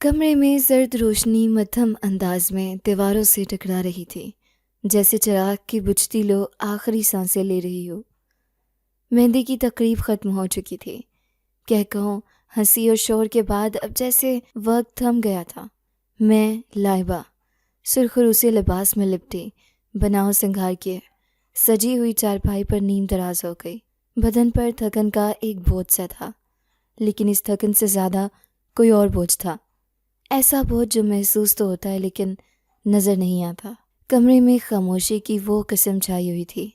کمرے میں زرد روشنی مدھم انداز میں دیواروں سے ٹکرا رہی تھی، جیسے چراغ کی بجھتی لو آخری سانسیں لے رہی ہو۔ مہندی کی تقریب ختم ہو چکی تھی۔ کہوں ہنسی اور شور کے بعد اب جیسے وقت تھم گیا تھا۔ میں لائبہ سرخروسے لباس میں لپٹی، بناؤ سنگھار کے سجی ہوئی چارپائی پر نیم دراز ہو گئی۔ بدن پر تھکن کا ایک بوجھ سا تھا، لیکن اس تھکن سے زیادہ کوئی اور بوجھ تھا، ایسا بوجھ جو محسوس تو ہوتا ہے لیکن نظر نہیں آتا۔ کمرے میں خاموشی کی وہ قسم چھائی ہوئی تھی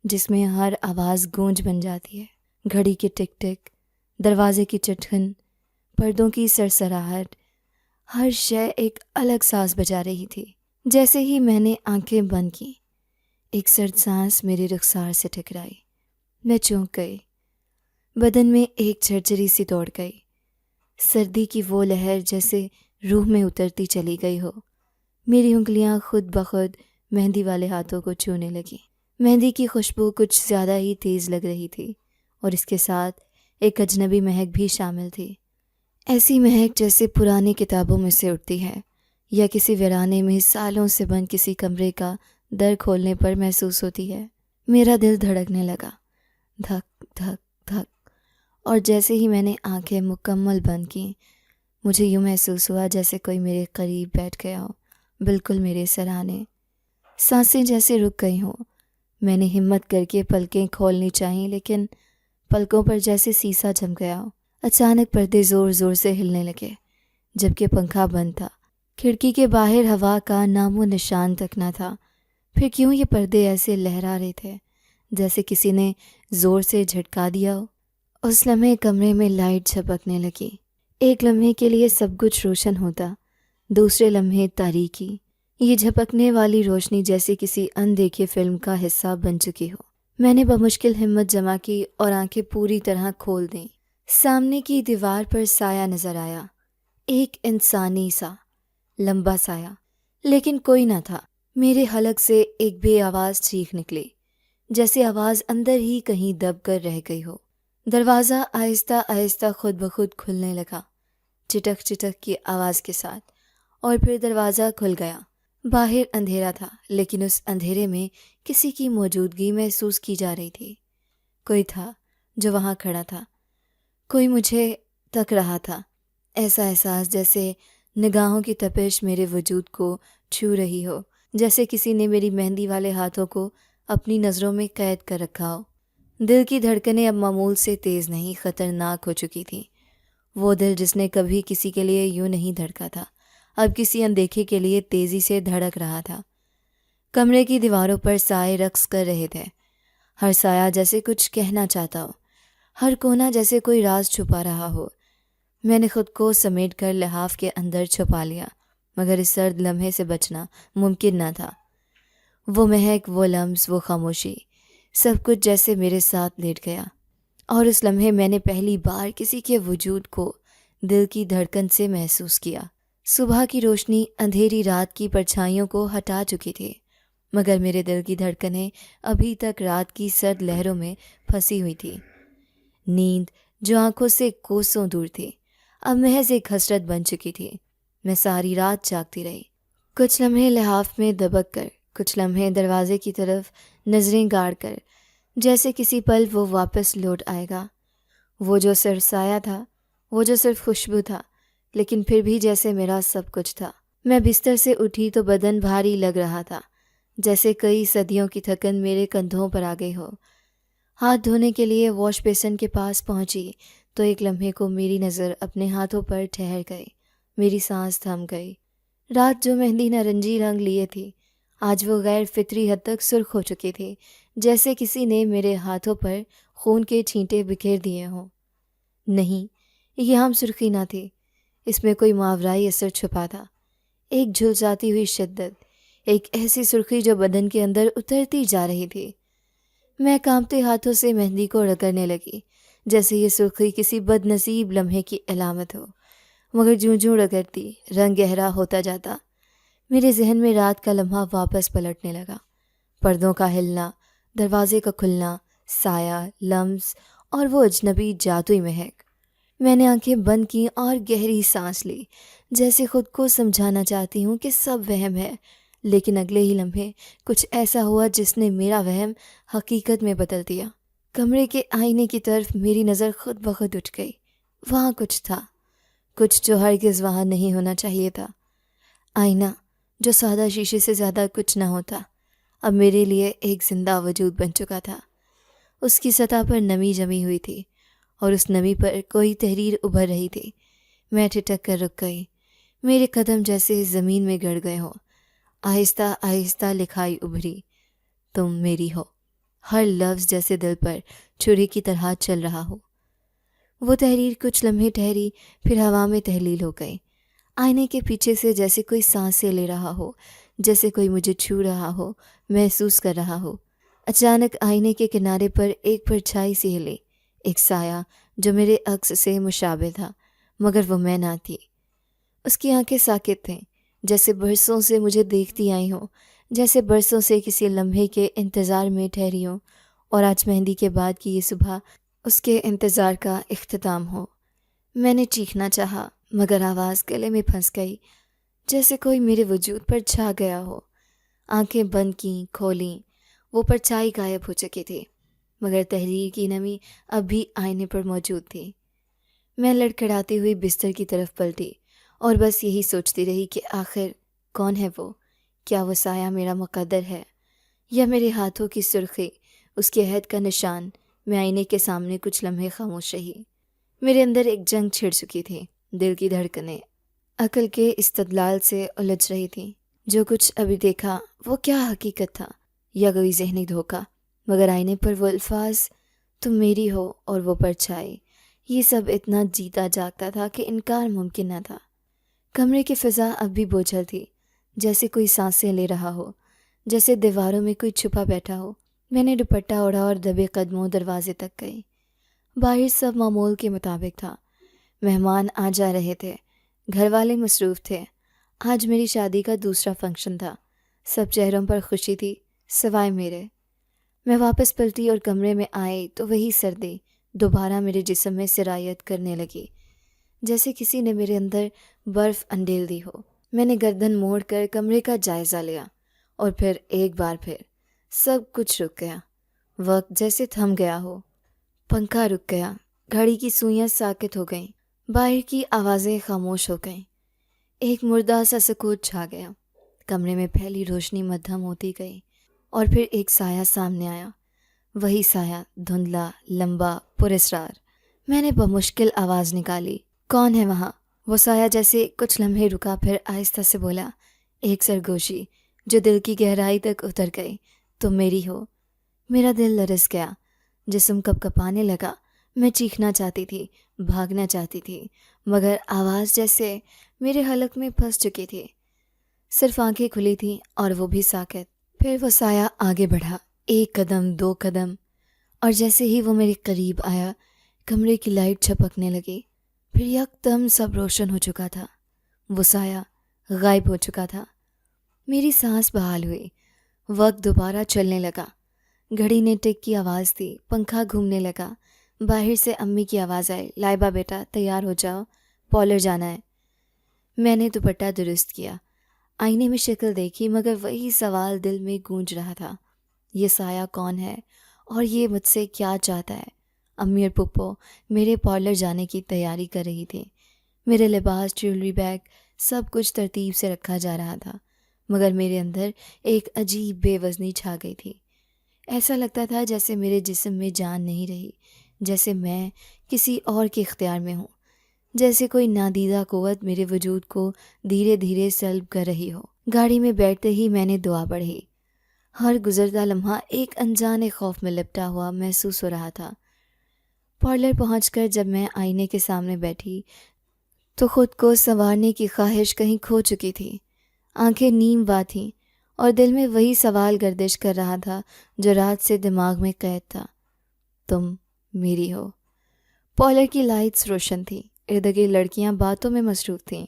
جس میں ہر آواز گونج بن جاتی ہے۔ گھڑی کی ٹک ٹک، دروازے کی چٹکن، پردوں کی سرسراہٹ، ہر شے ایک الگ ساز بجا رہی تھی۔ جیسے ہی میں نے آنکھیں بند کی، ایک سرد سانس میرے رخسار سے ٹکرائی۔ میں چونک گئی، بدن میں ایک جھرجھری سی دوڑ گئی۔ سردی کی وہ لہر جیسے روح میں اترتی چلی گئی ہو۔ میری انگلیاں خود بخود مہندی والے ہاتھوں کو چھونے لگیں۔ مہندی کی خوشبو کچھ زیادہ ہی تیز لگ رہی تھی، اور اس کے ساتھ ایک اجنبی مہک بھی شامل تھی۔ ایسی مہک جیسے پرانی کتابوں میں سے اٹھتی ہے، یا کسی ویرانے میں سالوں سے بند کسی کمرے کا در کھولنے پر محسوس ہوتی ہے۔ میرا دل دھڑکنے لگا، دھک دھک دھک، اور جیسے ہی میں نے آنکھیں مکمل بند کیں، مجھے یوں محسوس ہوا جیسے کوئی میرے قریب بیٹھ گیا ہو، بالکل میرے سرانے۔ سانسیں جیسے رک گئی ہوں۔ میں نے ہمت کر کے پلکیں کھولنی چاہییں، لیکن پلکوں پر جیسے سیسا جم گیا ہو۔ اچانک پردے زور زور سے ہلنے لگے، جبکہ پنکھا بند تھا۔ کھڑکی کے باہر ہوا کا نام و نشان تک نہ تھا۔ پھر کیوں یہ پردے ایسے لہرا رہے تھے جیسے کسی نے زور سے جھٹکا دیا ہو؟ اس لمحے کمرے میں لائٹ جھپکنے لگی۔ ایک لمحے کے لیے سب کچھ روشن ہوتا، دوسرے لمحے تاریکی۔ یہ جھپکنے والی روشنی جیسے کسی اندیکھی فلم کا حصہ بن چکی ہو۔ میں نے بمشکل ہمت جمع کی اور آنکھیں پوری طرح کھول دیں۔ سامنے کی دیوار پر سایہ نظر آیا، ایک انسانی سا لمبا سایہ، لیکن کوئی نہ تھا۔ میرے حلق سے ایک بے آواز چیخ نکلی، جیسے آواز اندر ہی کہیں دب کر رہ گئی ہو۔ دروازہ آہستہ آہستہ خود بخود کھلنے لگا، چٹک چٹک کی آواز کے ساتھ، اور پھر دروازہ کھل گیا۔ باہر اندھیرا تھا، لیکن اس اندھیرے میں کسی کی موجودگی محسوس کی جا رہی تھی۔ کوئی تھا جو وہاں کھڑا تھا، کوئی مجھے تک رہا تھا۔ ایسا احساس جیسے نگاہوں کی تپش میرے وجود کو چھو رہی ہو، جیسے کسی نے میری مہندی والے ہاتھوں کو اپنی نظروں میں قید کر رکھا ہو۔ دل کی دھڑکنیں اب معمول سے تیز نہیں، خطرناک ہو چکی تھیں۔ وہ دل جس نے کبھی کسی کے لیے یوں نہیں دھڑکا تھا، اب کسی اندیکھے کے لیے تیزی سے دھڑک رہا تھا۔ کمرے کی دیواروں پر سائے رقص کر رہے تھے، ہر سایہ جیسے کچھ کہنا چاہتا ہو، ہر کونا جیسے کوئی راز چھپا رہا ہو۔ میں نے خود کو سمیٹ کر لحاف کے اندر چھپا لیا، مگر اس سرد لمحے سے بچنا ممکن نہ تھا۔ وہ مہک، وہ لمس، وہ خاموشی، سب کچھ جیسے میرے ساتھ لیٹ گیا، اور اس لمحے میں نے پہلی بار کسی کے وجود کو دل کی دھڑکن سے محسوس کیا۔ صبح کی روشنی اندھیری رات کی پرچھائیوں کو ہٹا چکی تھی، مگر میرے دل کی دھڑکنیں ابھی تک رات کی سرد لہروں میں پھنسی ہوئی تھی۔ نیند جو آنکھوں سے کوسوں دور تھی، اب محض ایک حسرت بن چکی تھی۔ میں ساری رات جاگتی رہی، کچھ لمحے لحاف میں دبک کر، کچھ لمحے دروازے کی طرف نظریں گاڑ کر، جیسے کسی پل وہ واپس لوٹ آئے گا۔ وہ جو صرف سایہ تھا، وہ جو صرف خوشبو تھا، لیکن پھر بھی جیسے میرا سب کچھ تھا۔ میں بستر سے اٹھی تو بدن بھاری لگ رہا تھا، جیسے کئی صدیوں کی تھکن میرے کندھوں پر آ گئی ہو۔ ہاتھ دھونے کے لیے واش بیسن کے پاس پہنچی تو ایک لمحے کو میری نظر اپنے ہاتھوں پر ٹھہر گئی، میری سانس تھم گئی۔ رات جو مہندی نارنجی رنگ لیے تھی، آج وہ غیر فطری حد تک سرخ ہو چکی تھی، جیسے کسی نے میرے ہاتھوں پر خون کے چھینٹے بکھیر دیے ہوں۔ نہیں، یہ عام سرخی نہ تھی، اس میں کوئی ماورائی اثر چھپا تھا، ایک جھلساتی ہوئی شدت، ایک ایسی سرخی جو بدن کے اندر اترتی جا رہی تھی۔ میں کانپتے ہاتھوں سے مہندی کو رگڑنے لگی، جیسے یہ سرخی کسی بد نصیب لمحے کی علامت ہو، مگر جوں جوں رگڑتی رنگ گہرا ہوتا جاتا، میرے ذہن میں رات کا لمحہ واپس پلٹنے لگا۔ پردوں کا ہلنا، دروازے کا کھلنا، سایہ، لمس، اور وہ اجنبی جادوئی مہک۔ میں نے آنکھیں بند کی اور گہری سانس لی، جیسے خود کو سمجھانا چاہتی ہوں کہ سب وہم ہے، لیکن اگلے ہی لمحے کچھ ایسا ہوا جس نے میرا وہم حقیقت میں بدل دیا۔ کمرے کے آئینے کی طرف میری نظر خود بخود اٹھ گئی۔ وہاں کچھ تھا، کچھ جو ہرگز وہاں نہیں ہونا چاہیے تھا۔ آئینہ جو سادہ شیشے سے زیادہ کچھ نہ ہوتا، اب میرے لیے ایک زندہ وجود بن چکا تھا۔ اس کی سطح پر نمی جمی ہوئی تھی اور اس نمی پر کوئی تحریر ابھر رہی تھی۔ میں ٹھٹک کر رک گئی، میرے قدم جیسے زمین میں گڑ گئے ہوں۔ آہستہ آہستہ لکھائی ابھری، تم میری ہو، ہر لفظ جیسے دل پر چھری کی طرح چل رہا ہو۔ وہ تحریر کچھ لمحے ٹھہری، پھر ہوا میں تحلیل ہو گئی۔ آئینے کے پیچھے سے جیسے کوئی سانسیں لے رہا ہو، جیسے کوئی مجھے چھو رہا ہو، محسوس کر رہا ہو۔ اچانک آئینے کے کنارے پر ایک پرچھائی سی ہلی، ایک سایہ جو میرے عکس سے مشابہ تھا، مگر وہ میں نہ تھی۔ اس کی آنکھیں ساکت تھیں، جیسے برسوں سے مجھے دیکھتی آئی ہوں، جیسے برسوں سے کسی لمحے کے انتظار میں ٹھہری ہوں، اور آج مہندی کے بعد کی یہ صبح اس کے انتظار کا اختتام ہو۔ میں نے چیخنا چاہا، مگر آواز گلے میں پھنس گئی، جیسے کوئی میرے وجود پر چھا گیا ہو۔ آنکھیں بند کیں، کھولیں، وہ پرچھائی غائب ہو چکی تھی، مگر تحریر کی نمی اب بھی آئینے پر موجود تھی۔ میں لڑکھڑاتی ہوئی بستر کی طرف پلٹی اور بس یہی سوچتی رہی کہ آخر کون ہے وہ؟ کیا وہ سایہ میرا مقدر ہے، یا میرے ہاتھوں کی سرخی اس کے عہد کا نشان؟ میں آئینے کے سامنے کچھ لمحے خاموش رہی۔ میرے اندر ایک جنگ چھڑ چکی تھی، دل کی دھڑکنیں عقل کے استدلال سے الجھ رہی تھیں۔ جو کچھ ابھی دیکھا وہ کیا حقیقت تھا یا کوئی ذہنی دھوکہ؟ مگر آئینے پر وہ الفاظ، تم میری ہو، اور وہ پرچھائی، یہ سب اتنا جیتا جاگتا تھا کہ انکار ممکن نہ تھا۔ کمرے کی فضا اب بھی بوجھل تھی، جیسے کوئی سانسیں لے رہا ہو، جیسے دیواروں میں کوئی چھپا بیٹھا ہو۔ میں نے دوپٹہ اوڑھا اور دبے قدموں دروازے تک گئی۔ باہر سب معمول کے مطابق تھا، مہمان آ جا رہے تھے، گھر والے مصروف تھے۔ آج میری شادی کا دوسرا فنکشن تھا، سب چہروں پر خوشی تھی سوائے میرے۔ میں واپس پلٹی اور کمرے میں آئی تو وہی سردی دوبارہ میرے جسم میں سرایت کرنے لگی، جیسے کسی نے میرے اندر برف انڈیل دی ہو۔ میں نے گردن موڑ کر کمرے کا جائزہ لیا، اور پھر ایک بار پھر سب کچھ رک گیا، وقت جیسے تھم گیا ہو۔ پنکھا رک گیا، گھڑی کی سوئیاں ساکت ہو گئیں، باہر کی آوازیں خاموش ہو گئیں، ایک مردہ سا سکوت چھا گیا۔ کمرے میں پھیلی روشنی مدھم ہوتی گئی، اور پھر ایک سایہ سامنے آیا، وہی سایہ، دھندلا، لمبا، پراسرار۔ میں نے بمشکل آواز نکالی، کون ہے وہاں؟ وہ سایہ جیسے کچھ لمحے رکا، پھر آہستہ سے بولا، ایک سرگوشی جو دل کی گہرائی تک اتر گئی، تم میری ہو۔ میرا دل لرز گیا، جسم کپ کپانے لگا۔ میں چیخنا چاہتی تھی، بھاگنا چاہتی تھی، مگر آواز جیسے میرے حلق میں پھنس چکی تھی۔ صرف آنکھیں کھلی تھیں اور وہ بھی ساکت۔ پھر وہ سایہ آگے بڑھا، ایک قدم، دو قدم، اور جیسے ہی وہ میرے قریب آیا، کمرے کی لائٹ چھپکنے لگی۔ پھر یکدم سب روشن ہو چکا تھا، وہ سایہ غائب ہو چکا تھا۔ میری سانس بحال ہوئی، وقت دوبارہ چلنے لگا۔ گھڑی نے ٹک کی آواز دی، پنکھا گھومنے لگا۔ باہر سے امی کی آواز آئی، لائبہ بیٹا تیار ہو جاؤ، پارلر جانا ہے۔ میں نے دوپٹہ درست کیا، آئینے میں شکل دیکھی، مگر وہی سوال دل میں گونج رہا تھا، یہ سایہ کون ہے اور یہ مجھ سے کیا چاہتا ہے؟ امی اور پپو میرے پارلر جانے کی تیاری کر رہی تھی۔ میرے لباس، جیولری، بیگ، سب کچھ ترتیب سے رکھا جا رہا تھا، مگر میرے اندر ایک عجیب بے وزنی چھا گئی تھی۔ ایسا لگتا تھا جیسے میرے جسم میں جان نہیں رہی، جیسے میں کسی اور کے اختیار میں ہوں، جیسے کوئی نادیدہ قوت میرے وجود کو دھیرے دھیرے سلب کر رہی ہو۔ گاڑی میں بیٹھتے ہی میں نے دعا پڑھی۔ ہر گزرتا لمحہ ایک انجانے خوف میں لپٹا ہوا محسوس ہو رہا تھا۔ پارلر پہنچ کر جب میں آئینے کے سامنے بیٹھی تو خود کو سنوارنے کی خواہش کہیں کھو چکی تھی۔ آنکھیں نیم وا تھیں اور دل میں وہی سوال گردش کر رہا تھا جو رات سے دماغ میں قید تھا، تم میری ہو۔ پارلر کی لائٹس روشن تھیں، ارد گرد لڑکیاں باتوں میں مصروف تھیں،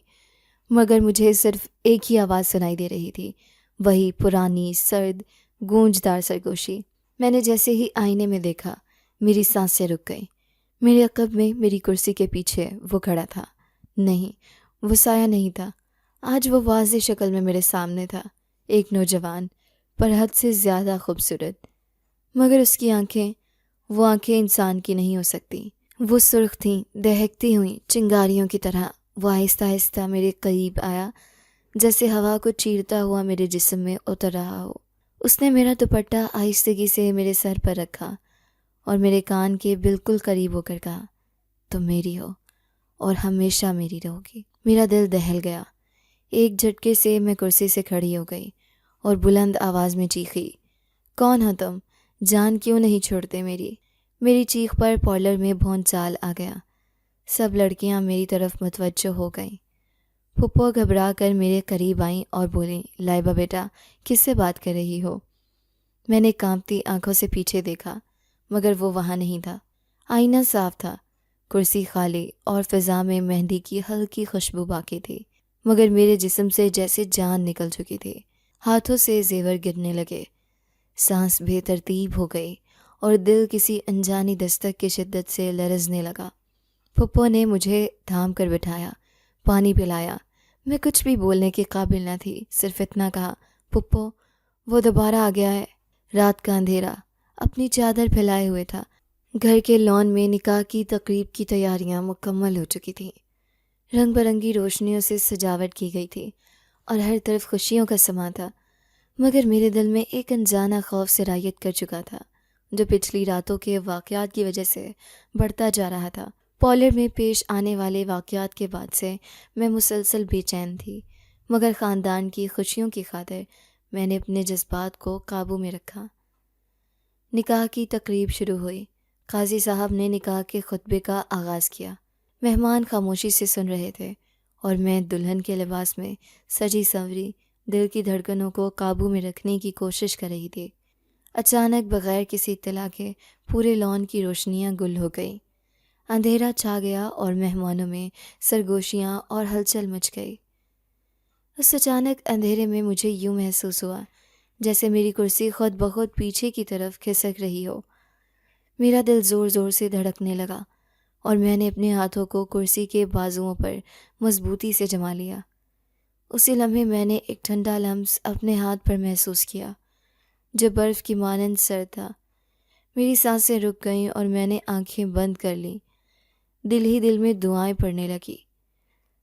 مگر مجھے صرف ایک ہی آواز سنائی دے رہی تھی، وہی پرانی، سرد، گونجدار سرگوشی۔ میں نے جیسے ہی آئینے میں دیکھا، میری سانسیں رک گئیں، میرے عقب میں میری کرسی کے پیچھے وہ کھڑا تھا۔ نہیں، وہ سایہ نہیں تھا، آج وہ واضح شکل میں میرے سامنے تھا، ایک نوجوان، پر حد سے زیادہ خوبصورت، مگر اس کی آنکھیں، وہ آنکھیں انسان کی نہیں ہو سکتی۔ وہ سرخ تھیں، دہکتی ہوئیں چنگاریوں کی طرح۔ وہ آہستہ آہستہ میرے قریب آیا، جیسے ہوا کو چیرتا ہوا میرے جسم میں اتر رہا ہو۔ اس نے میرا دوپٹہ آہستگی سے میرے سر پر رکھا اور میرے کان کے بالکل قریب ہو کر کہا، تم میری ہو اور ہمیشہ میری رہو گی۔ میرا دل دہل گیا۔ ایک جھٹکے سے میں کرسی سے کھڑی ہو گئی اور بلند آواز میں چیخی، کون ہو تم؟ جان کیوں نہیں چھوڑتے میری؟ میری چیخ پر پارلر میں بھون چال آ گیا۔ سب لڑکیاں میری طرف متوجہ ہو گئیں۔ پھپھو گھبرا کر میرے قریب آئیں اور بولیں، لائبہ بیٹا، کس سے بات کر رہی ہو؟ میں نے کانپتی آنکھوں سے پیچھے دیکھا، مگر وہ وہاں نہیں تھا۔ آئینہ صاف تھا، کرسی خالی اور فضا میں مہندی کی ہلکی خوشبو باقی تھی، مگر میرے جسم سے جیسے جان نکل چکی تھی۔ ہاتھوں سے زیور گرنے لگے، سانس بے ترتیب ہو گئی اور دل کسی انجانی دستک کی شدت سے لرزنے لگا۔ پھپھو نے مجھے تھام کر بٹھایا، پانی پلایا۔ میں کچھ بھی بولنے کے قابل نہ تھی، صرف اتنا کہا، پھپھو، وہ دوبارہ آ گیا ہے۔ رات کا اندھیرا اپنی چادر پھیلائے ہوئے تھا۔ گھر کے لان میں نکاح کی تقریب کی تیاریاں مکمل ہو چکی تھیں۔ رنگ برنگی روشنیوں سے سجاوٹ کی گئی تھی اور ہر طرف خوشیوں کا سما تھا، مگر میرے دل میں ایک انجانا خوف سرایت کر چکا تھا، جو پچھلی راتوں کے واقعات کی وجہ سے بڑھتا جا رہا تھا۔ پارلر میں پیش آنے والے واقعات کے بعد سے میں مسلسل بے چین تھی، مگر خاندان کی خوشیوں کی خاطر میں نے اپنے جذبات کو قابو میں رکھا۔ نکاح کی تقریب شروع ہوئی۔ قاضی صاحب نے نکاح کے خطبے کا آغاز کیا۔ مہمان خاموشی سے سن رہے تھے اور میں دلہن کے لباس میں سجی سنوری دل کی دھڑکنوں کو قابو میں رکھنے کی کوشش کر رہی تھی۔ اچانک بغیر کسی اطلاع کے پورے لان کی روشنیاں گل ہو گئیں۔ اندھیرا چھا گیا اور مہمانوں میں سرگوشیاں اور ہلچل مچ گئی۔ اس اچانک اندھیرے میں مجھے یوں محسوس ہوا جیسے میری کرسی خود بخود پیچھے کی طرف کھسک رہی ہو۔ میرا دل زور زور سے دھڑکنے لگا اور میں نے اپنے ہاتھوں کو کرسی کے بازوؤں پر مضبوطی سے جما لیا۔ اسی لمحے میں نے ایک ٹھنڈا لمس اپنے ہاتھ پر محسوس کیا جو برف کی مانند سرد تھا۔ میری سانسیں رک گئیں اور میں نے آنکھیں بند کر لیں۔ دل ہی دل میں دعائیں پڑھنے لگی۔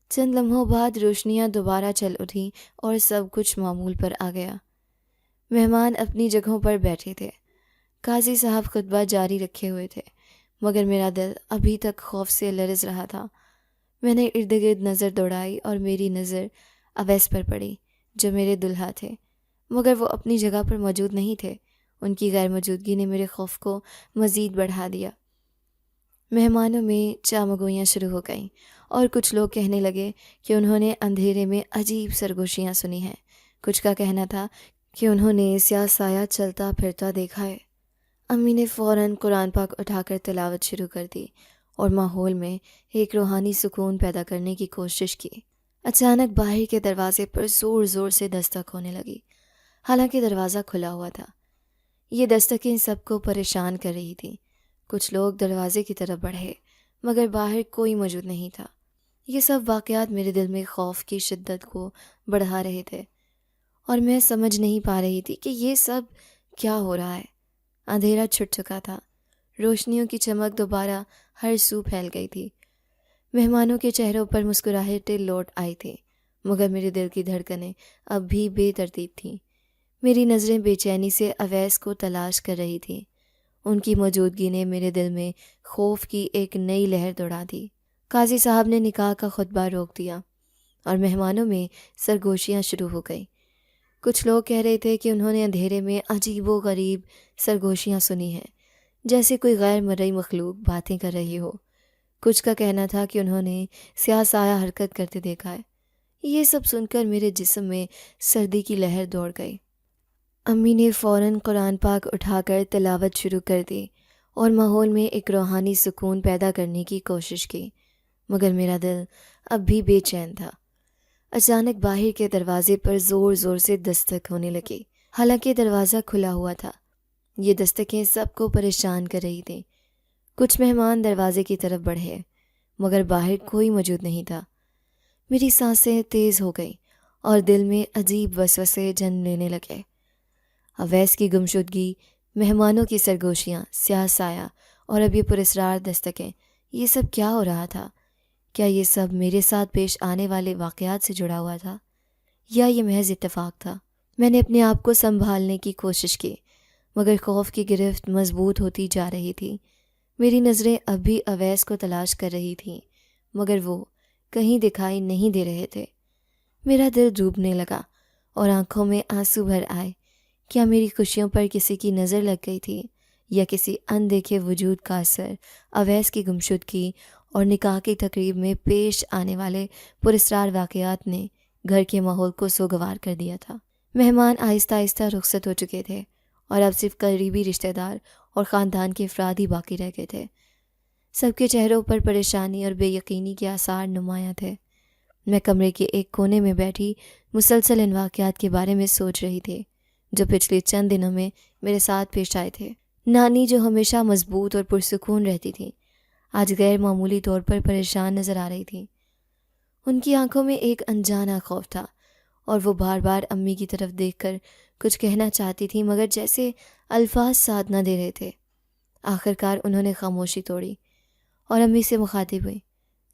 چند لمحوں بعد روشنیاں دوبارہ چل اٹھیں اور سب کچھ معمول پر آ گیا۔ مہمان اپنی جگہوں پر بیٹھے تھے۔ قاضی صاحب خطبہ جاری رکھے ہوئے تھے، مگر میرا دل ابھی تک خوف سے لرز رہا تھا۔ میں نے ارد گرد نظر دوڑائی اور میری نظر اویس پر پڑی جو میرے دلہا تھے، مگر وہ اپنی جگہ پر موجود نہیں تھے۔ ان کی غیر موجودگی نے میرے خوف کو مزید بڑھا دیا۔ مہمانوں میں چامگوئیاں شروع ہو گئیں اور کچھ لوگ کہنے لگے کہ انہوں نے اندھیرے میں عجیب سرگوشیاں سنی ہیں۔ کچھ کا کہنا تھا کہ انہوں نے سیاہ سایہ چلتا پھرتا دیکھا ہے۔ امی نے فوراً قرآن پاک اٹھا کر تلاوت شروع کر دی اور ماحول میں ایک روحانی سکون پیدا کرنے کی کوشش کی۔ اچانک باہر کے دروازے پر زور زور سے دستک ہونے لگی، حالانکہ دروازہ کھلا ہوا تھا۔ یہ دستکیں سب کو پریشان کر رہی تھیں۔ کچھ لوگ دروازے کی طرف بڑھے، مگر باہر کوئی موجود نہیں تھا۔ یہ سب واقعات میرے دل میں خوف کی شدت کو بڑھا رہے تھے اور میں سمجھ نہیں پا رہی تھی کہ یہ سب کیا ہو رہا ہے۔ اندھیرا چھٹ چکا تھا، روشنیوں کی چمک دوبارہ ہر سو پھیل گئی تھی۔ مہمانوں کے چہروں پر مسکراہٹیں لوٹ آئی تھیں، مگر میرے دل کی دھڑکنیں اب بھی بے ترتیب تھیں۔ میری نظریں بے چینی سے اویس کو تلاش کر رہی تھیں۔ ان کی موجودگی نے میرے دل میں خوف کی ایک نئی لہر دوڑا دی۔ قاضی صاحب نے نکاح کا خطبہ روک دیا اور مہمانوں میں سرگوشیاں شروع ہو گئیں۔ کچھ لوگ کہہ رہے تھے کہ انہوں نے اندھیرے میں عجیب و غریب سرگوشیاں سنی ہیں، جیسے کوئی غیر مرئی مخلوق باتیں کر رہی ہو۔ کچھ کا کہنا تھا کہ انہوں نے سیاہ سایہ حرکت کرتے دیکھا ہے۔ یہ سب سن کر میرے جسم میں سردی کی لہر دوڑ گئی۔ امی نے فوراً قرآن پاک اٹھا کر تلاوت شروع کر دی اور ماحول میں ایک روحانی سکون پیدا کرنے کی کوشش کی، مگر میرا دل اب بھی بے چین تھا۔ اچانک باہر کے دروازے پر زور زور سے دستک ہونے لگی، حالانکہ دروازہ کھلا ہوا تھا۔ یہ دستکیں سب کو پریشان کر رہی تھیں۔ کچھ مہمان دروازے کی طرف بڑھے مگر باہر کوئی موجود نہیں تھا۔ میری سانسیں تیز ہو گئیں اور دل میں عجیب وسوسے جنم لینے لگے۔ اویس کی گمشدگی، مہمانوں کی سرگوشیاں، سیاہ سایہ اور اب یہ پراسرار دستکیں، یہ سب کیا ہو رہا تھا؟ کیا یہ سب میرے ساتھ پیش آنے والے واقعات سے جڑا ہوا تھا یا یہ محض اتفاق تھا؟ میں نے اپنے آپ کو سنبھالنے کی کوشش کی مگر خوف کی گرفت مضبوط ہوتی جا رہی تھی۔ میری نظریں اب بھی اویس کو تلاش کر رہی تھیں مگر وہ کہیں دکھائی نہیں دے رہے تھے۔ میرا دل ڈوبنے لگا اور آنکھوں میں آنسو بھر آئے۔ کیا میری خوشیوں پر کسی کی نظر لگ گئی تھی یا کسی اندیکھے وجود کا اثر اویس کی گمشدگی اور نکاح کی تقریب میں پیش آنے والے پراسرار واقعات نے گھر کے ماحول کو سوگوار کر دیا تھا؟ مہمان آہستہ آہستہ رخصت ہو چکے تھے اور اب صرف قریبی رشتہ دار اور خاندان کے افراد ہی باقی رہ گئے تھے۔ سب کے چہروں پر پریشانی اور بے یقینی کے آثار نمایاں تھے۔ میں کمرے کے ایک کونے میں بیٹھی مسلسل ان واقعات کے بارے میں سوچ رہی تھی جو پچھلے چند دنوں میں میرے ساتھ پیش آئے تھے۔ نانی جو ہمیشہ مضبوط اور پرسکون رہتی تھی آج غیر معمولی طور پر پریشان نظر آ رہی تھی۔ ان کی آنکھوں میں ایک انجانا خوف تھا اور وہ بار بار امی کی طرف دیکھ کر کچھ کہنا چاہتی تھی مگر جیسے الفاظ ساتھ نہ دے رہے تھے۔ آخرکار انہوں نے خاموشی توڑی اور امی سے مخاطب ہوئی،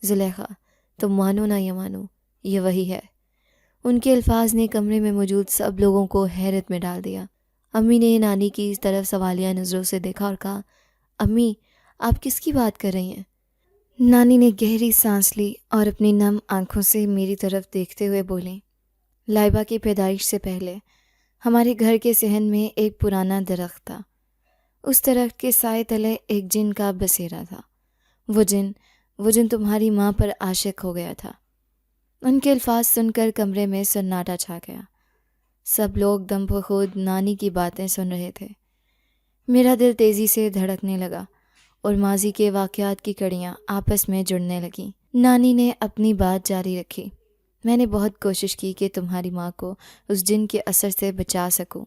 زلیخا تم مانو نہ یا مانو یہ وہی ہے۔ ان کے الفاظ نے کمرے میں موجود سب لوگوں کو حیرت میں ڈال دیا۔ امی نے نانی کی طرف سوالیہ نظروں سے دیکھا اور کہا، امی آپ کس کی بات کر رہی ہیں؟ نانی نے گہری سانس لی اور اپنی نم آنکھوں سے میری طرف دیکھتے ہوئے بولیں، لائبہ کی پیدائش سے پہلے ہمارے گھر کے صحن میں ایک پرانا درخت تھا۔ اس درخت کے سائے تلے ایک جن کا بسیرا تھا۔ وہ جن تمہاری ماں پر عاشق ہو گیا تھا۔ ان کے الفاظ سن کر کمرے میں سناٹا چھا گیا۔ سب لوگ دم بخود نانی کی باتیں سن رہے تھے۔ میرا دل تیزی سے دھڑکنے لگا اور ماضی کے واقعات کی کڑیاں آپس میں جڑنے لگیں۔ نانی نے اپنی بات جاری رکھی، میں نے بہت کوشش کی کہ تمہاری ماں کو اس جن کے اثر سے بچا سکوں۔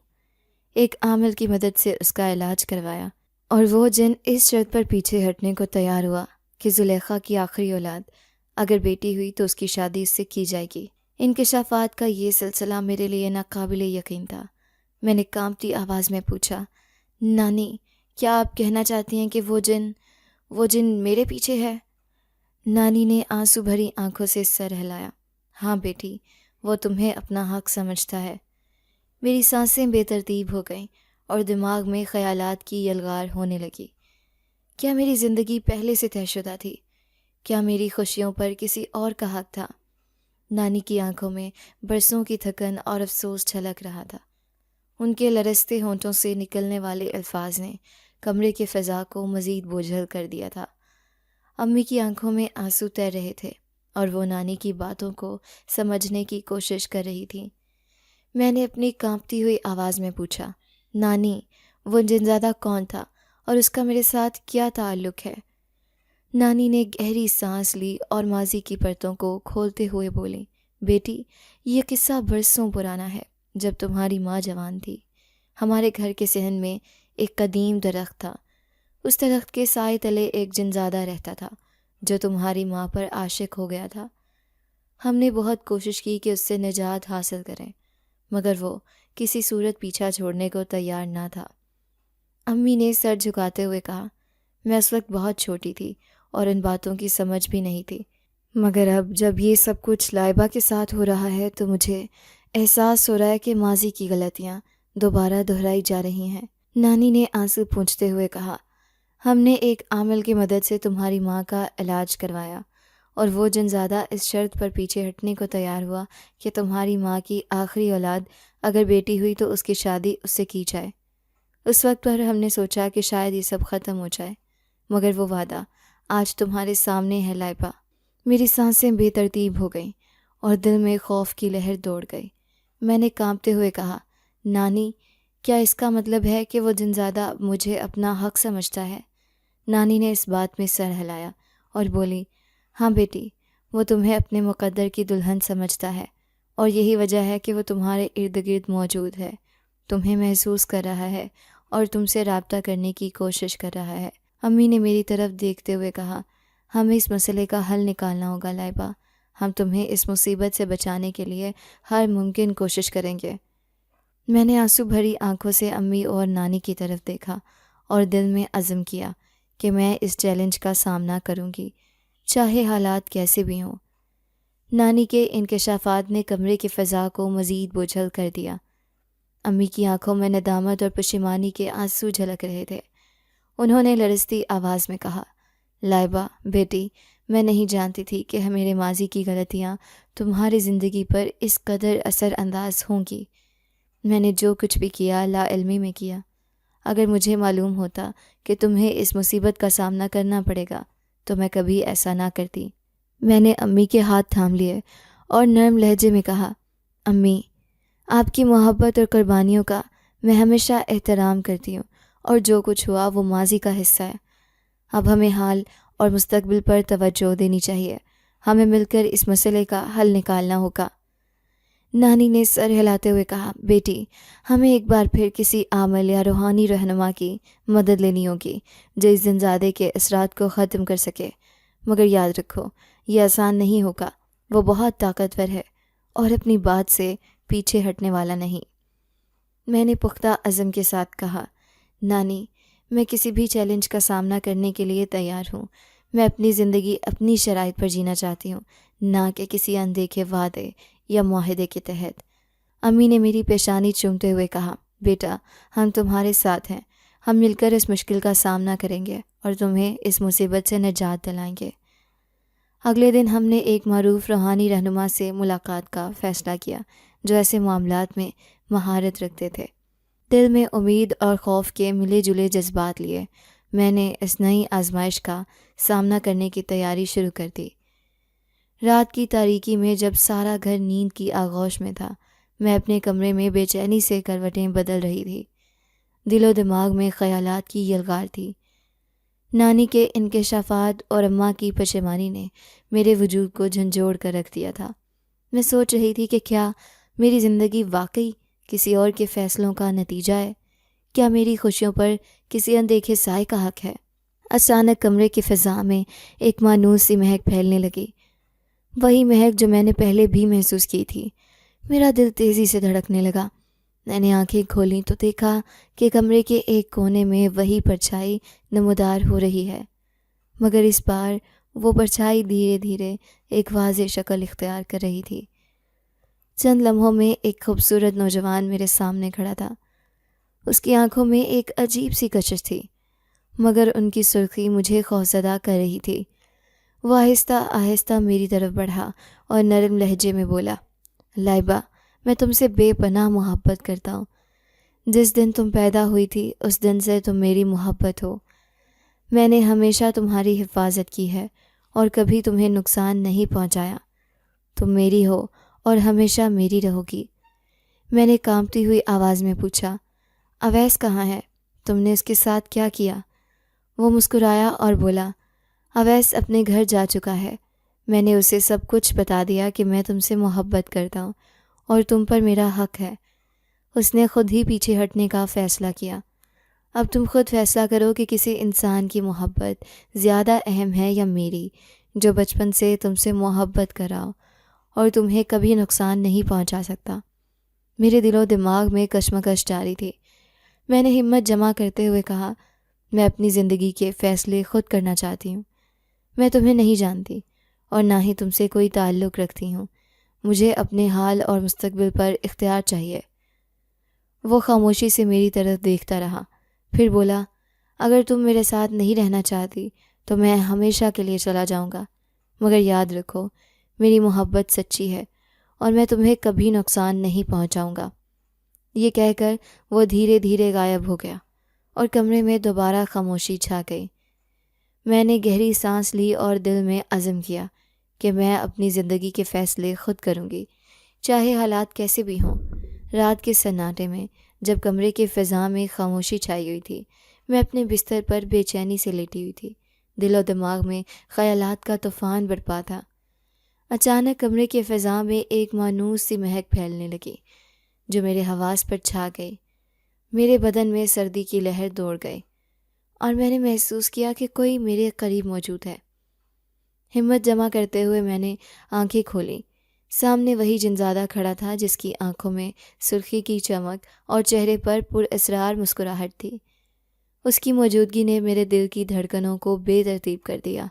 ایک عامل کی مدد سے اس کا علاج کروایا اور وہ جن اس شرط پر پیچھے ہٹنے کو تیار ہوا کہ زلیخا کی آخری اولاد اگر بیٹی ہوئی تو اس کی شادی اس سے کی جائے گی۔ انکشافات کا یہ سلسلہ میرے لیے ناقابل یقین تھا۔ میں نے کانپتی آواز میں پوچھا، نانی کیا آپ کہنا چاہتی ہیں کہ وہ جن میرے پیچھے ہے؟ نانی نے آنسو بھری آنکھوں سے سر ہلایا، ہاں بیٹی، وہ تمہیں اپنا حق سمجھتا ہے۔ میری سانسیں بے ترتیب ہو گئیں اور دماغ میں خیالات کی یلغار ہونے لگی۔ کیا میری زندگی پہلے سے طے شدہ تھی؟ کیا میری خوشیوں پر کسی اور کا حق تھا؟ نانی کی آنکھوں میں برسوں کی تھکن اور افسوس چھلک رہا تھا۔ ان کے لرزتے ہونٹوں سے نکلنے والے الفاظ نے کمرے کی فضا کو مزید بوجھل کر دیا تھا۔ امی کی آنکھوں میں آنسو تیر رہے تھے اور وہ نانی کی باتوں کو سمجھنے کی کوشش کر رہی تھی۔ میں نے اپنی کانپتی ہوئی آواز میں پوچھا، نانی وہ جنزادہ کون تھا اور اس کا میرے ساتھ کیا تعلق ہے؟ نانی نے گہری سانس لی اور ماضی کی پرتوں کو کھولتے ہوئے بولی، بیٹی یہ قصہ برسوں پرانا ہے۔ جب تمہاری ماں جوان تھی ہمارے گھر کے صحن میں ایک قدیم درخت تھا۔ اس درخت کے سائے تلے ایک جنزادہ رہتا تھا جو تمہاری ماں پر عاشق ہو گیا تھا۔ ہم نے بہت کوشش کی کہ اس سے نجات حاصل کریں مگر وہ کسی صورت پیچھا چھوڑنے کو تیار نہ تھا۔ امی نے سر جھکاتے ہوئے کہا، میں اس وقت بہت چھوٹی تھی اور ان باتوں کی سمجھ بھی نہیں تھی، مگر اب جب یہ سب کچھ لائبہ کے ساتھ ہو رہا ہے تو مجھے احساس ہو رہا ہے کہ ماضی کی غلطیاں دوبارہ دہرائی جا رہی ہیں۔ نانی نے آنسو پونچھتے ہوئے کہا، ہم نے ایک عامل کی مدد سے تمہاری ماں کا علاج کروایا اور وہ جنزادہ اس شرط پر پیچھے ہٹنے کو تیار ہوا کہ تمہاری ماں کی آخری اولاد اگر بیٹی ہوئی تو اس کی شادی اس سے کی جائے۔ اس وقت پر ہم نے سوچا کہ شاید یہ سب ختم ہو جائے مگر وہ وعدہ آج تمہارے سامنے ہے لائبہ۔ میری سانسیں بے ترتیب ہو گئیں اور دل میں خوف کی لہر دوڑ گئی۔ میں نے کانپتے ہوئے کہا، نانی کیا اس کا مطلب ہے کہ وہ جنزادہ مجھے اپنا حق سمجھتا ہے؟ نانی نے اس بات میں سر ہلایا اور بولی، ہاں بیٹی، وہ تمہیں اپنے مقدر کی دلہن سمجھتا ہے اور یہی وجہ ہے کہ وہ تمہارے ارد گرد موجود ہے، تمہیں محسوس کر رہا ہے اور تم سے رابطہ کرنے کی کوشش کر رہا ہے۔ امی نے میری طرف دیکھتے ہوئے کہا، ہمیں اس مسئلے کا حل نکالنا ہوگا لائبہ، ہم تمہیں اس مصیبت سے بچانے کے لیے ہر ممکن کوشش کریں گے۔ میں نے آنسو بھری آنکھوں سے امی اور نانی کی طرف دیکھا اور دل میں عزم کیا کہ میں اس چیلنج کا سامنا کروں گی، چاہے حالات کیسے بھی ہوں۔ نانی کے انکشافات نے کمرے کی فضا کو مزید بوجھل کر دیا۔ امی کی آنکھوں میں ندامت اور پشیمانی کے آنسو جھلک رہے تھے۔ انہوں نے لرزتی آواز میں کہا، لائبہ بیٹی، میں نہیں جانتی تھی کہ میرے ماضی کی غلطیاں تمہاری زندگی پر اس قدر اثر انداز ہوں گی۔ میں نے جو کچھ بھی کیا لا علمی میں کیا۔ اگر مجھے معلوم ہوتا کہ تمہیں اس مصیبت کا سامنا کرنا پڑے گا تو میں کبھی ایسا نہ کرتی۔ میں نے امی کے ہاتھ تھام لیے اور نرم لہجے میں کہا، امی، آپ کی محبت اور قربانیوں کا میں ہمیشہ احترام کرتی ہوں، اور جو کچھ ہوا وہ ماضی کا حصہ ہے۔ اب ہمیں حال اور مستقبل پر توجہ دینی چاہیے۔ ہمیں مل کر اس مسئلے کا حل نکالنا ہوگا۔ نانی نے سر ہلاتے ہوئے کہا، بیٹی، ہمیں ایک بار پھر کسی عامل یا روحانی رہنما کی مدد لینی ہوگی جو اس زنزادے کے اثرات کو ختم کر سکے۔ مگر یاد رکھو، یہ آسان نہیں ہوگا۔ وہ بہت طاقتور ہے اور اپنی بات سے پیچھے ہٹنے والا نہیں۔ میں نے پختہ عزم کے ساتھ کہا، نانی، میں کسی بھی چیلنج کا سامنا کرنے کے لیے تیار ہوں۔ میں اپنی زندگی اپنی شرائط پر جینا چاہتی ہوں، نہ کہ کسی اندیکھے وعدے یا معاہدے کے تحت۔ امی نے میری پیشانی چومتے ہوئے کہا، بیٹا، ہم تمہارے ساتھ ہیں۔ ہم مل کر اس مشکل کا سامنا کریں گے اور تمہیں اس مصیبت سے نجات دلائیں گے۔ اگلے دن ہم نے ایک معروف روحانی رہنما سے ملاقات کا فیصلہ کیا جو ایسے معاملات میں مہارت رکھتے تھے۔ دل میں امید اور خوف کے ملے جلے جذبات لیے میں نے اس نئی آزمائش کا سامنا کرنے کی تیاری شروع کر دی۔ رات کی تاریکی میں جب سارا گھر نیند کی آغوش میں تھا، میں اپنے کمرے میں بے چینی سے کروٹیں بدل رہی تھی۔ دل و دماغ میں خیالات کی یلغار تھی۔ نانی کے انکشافات اور اماں کی پشیمانی نے میرے وجود کو جھنجھوڑ کر رکھ دیا تھا۔ میں سوچ رہی تھی کہ کیا میری زندگی واقعی کسی اور کے فیصلوں کا نتیجہ ہے؟ کیا میری خوشیوں پر کسی اندیکھے سائے کا حق ہے؟ اچانک کمرے کی فضا میں ایک مانوس سی مہک پھیلنے لگی، وہی مہک جو میں نے پہلے بھی محسوس کی تھی۔ میرا دل تیزی سے دھڑکنے لگا۔ میں نے آنکھیں کھولیں تو دیکھا کہ کمرے کے ایک کونے میں وہی پرچھائی نمودار ہو رہی ہے، مگر اس بار وہ پرچھائی دھیرے دھیرے ایک واضح شکل اختیار کر رہی تھی۔ چند لمحوں میں ایک خوبصورت نوجوان میرے سامنے کھڑا تھا۔ اس کی آنکھوں میں ایک عجیب سی کشش تھی، مگر ان کی سرخی مجھے خوفزدہ کر رہی تھی۔ وہ آہستہ آہستہ میری طرف بڑھا اور نرم لہجے میں بولا، لائبہ، میں تم سے بے پناہ محبت کرتا ہوں۔ جس دن تم پیدا ہوئی تھی اس دن سے تم میری محبت ہو۔ میں نے ہمیشہ تمہاری حفاظت کی ہے اور کبھی تمہیں نقصان نہیں پہنچایا۔ تم میری ہو اور ہمیشہ میری رہو گی۔ میں نے کانپتی ہوئی آواز میں پوچھا، اویس کہاں ہے؟ تم نے اس کے ساتھ کیا کیا؟ وہ مسکرایا اور بولا، اویس اپنے گھر جا چکا ہے۔ میں نے اسے سب کچھ بتا دیا کہ میں تم سے محبت کرتا ہوں اور تم پر میرا حق ہے۔ اس نے خود ہی پیچھے ہٹنے کا فیصلہ کیا۔ اب تم خود فیصلہ کرو کہ کسی انسان کی محبت زیادہ اہم ہے یا میری، جو بچپن سے تم سے محبت کر رہا ہو اور تمہیں کبھی نقصان نہیں پہنچا سکتا۔ میرے دل و دماغ میں کشمکش جاری تھی۔ میں نے ہمت جمع کرتے ہوئے کہا، میں اپنی زندگی کے فیصلے خود کرنا چاہتی ہوں۔ میں تمہیں نہیں جانتی اور نہ ہی تم سے کوئی تعلق رکھتی ہوں۔ مجھے اپنے حال اور مستقبل پر اختیار چاہیے۔ وہ خاموشی سے میری طرف دیکھتا رہا، پھر بولا، اگر تم میرے ساتھ نہیں رہنا چاہتی تو میں ہمیشہ کے لیے چلا جاؤں گا، مگر یاد رکھو، میری محبت سچی ہے اور میں تمہیں کبھی نقصان نہیں پہنچاؤں گا۔ یہ کہہ کر وہ دھیرے دھیرے غائب ہو گیا اور کمرے میں دوبارہ خاموشی چھا گئی۔ میں نے گہری سانس لی اور دل میں عزم کیا کہ میں اپنی زندگی کے فیصلے خود کروں گی، چاہے حالات کیسے بھی ہوں۔ رات کے سناٹے میں جب کمرے کے فضا میں خاموشی چھائی ہوئی تھی، میں اپنے بستر پر بے چینی سے لیٹی ہوئی تھی۔ دل و دماغ میں خیالات کا طوفان برپا تھا۔ اچانک کمرے کے فضا میں ایک مانوس سی مہک پھیلنے لگی جو میرے حواس پر چھا گئی۔ میرے بدن میں سردی کی لہر دوڑ گئی اور میں نے محسوس کیا کہ کوئی میرے قریب موجود ہے۔ ہمت جمع کرتے ہوئے میں نے آنکھیں کھولیں۔ سامنے وہی جنزادہ کھڑا تھا جس کی آنکھوں میں سرخی کی چمک اور چہرے پر پراسرار مسکراہٹ تھی۔ اس کی موجودگی نے میرے دل کی دھڑکنوں کو بے ترتیب کر دیا۔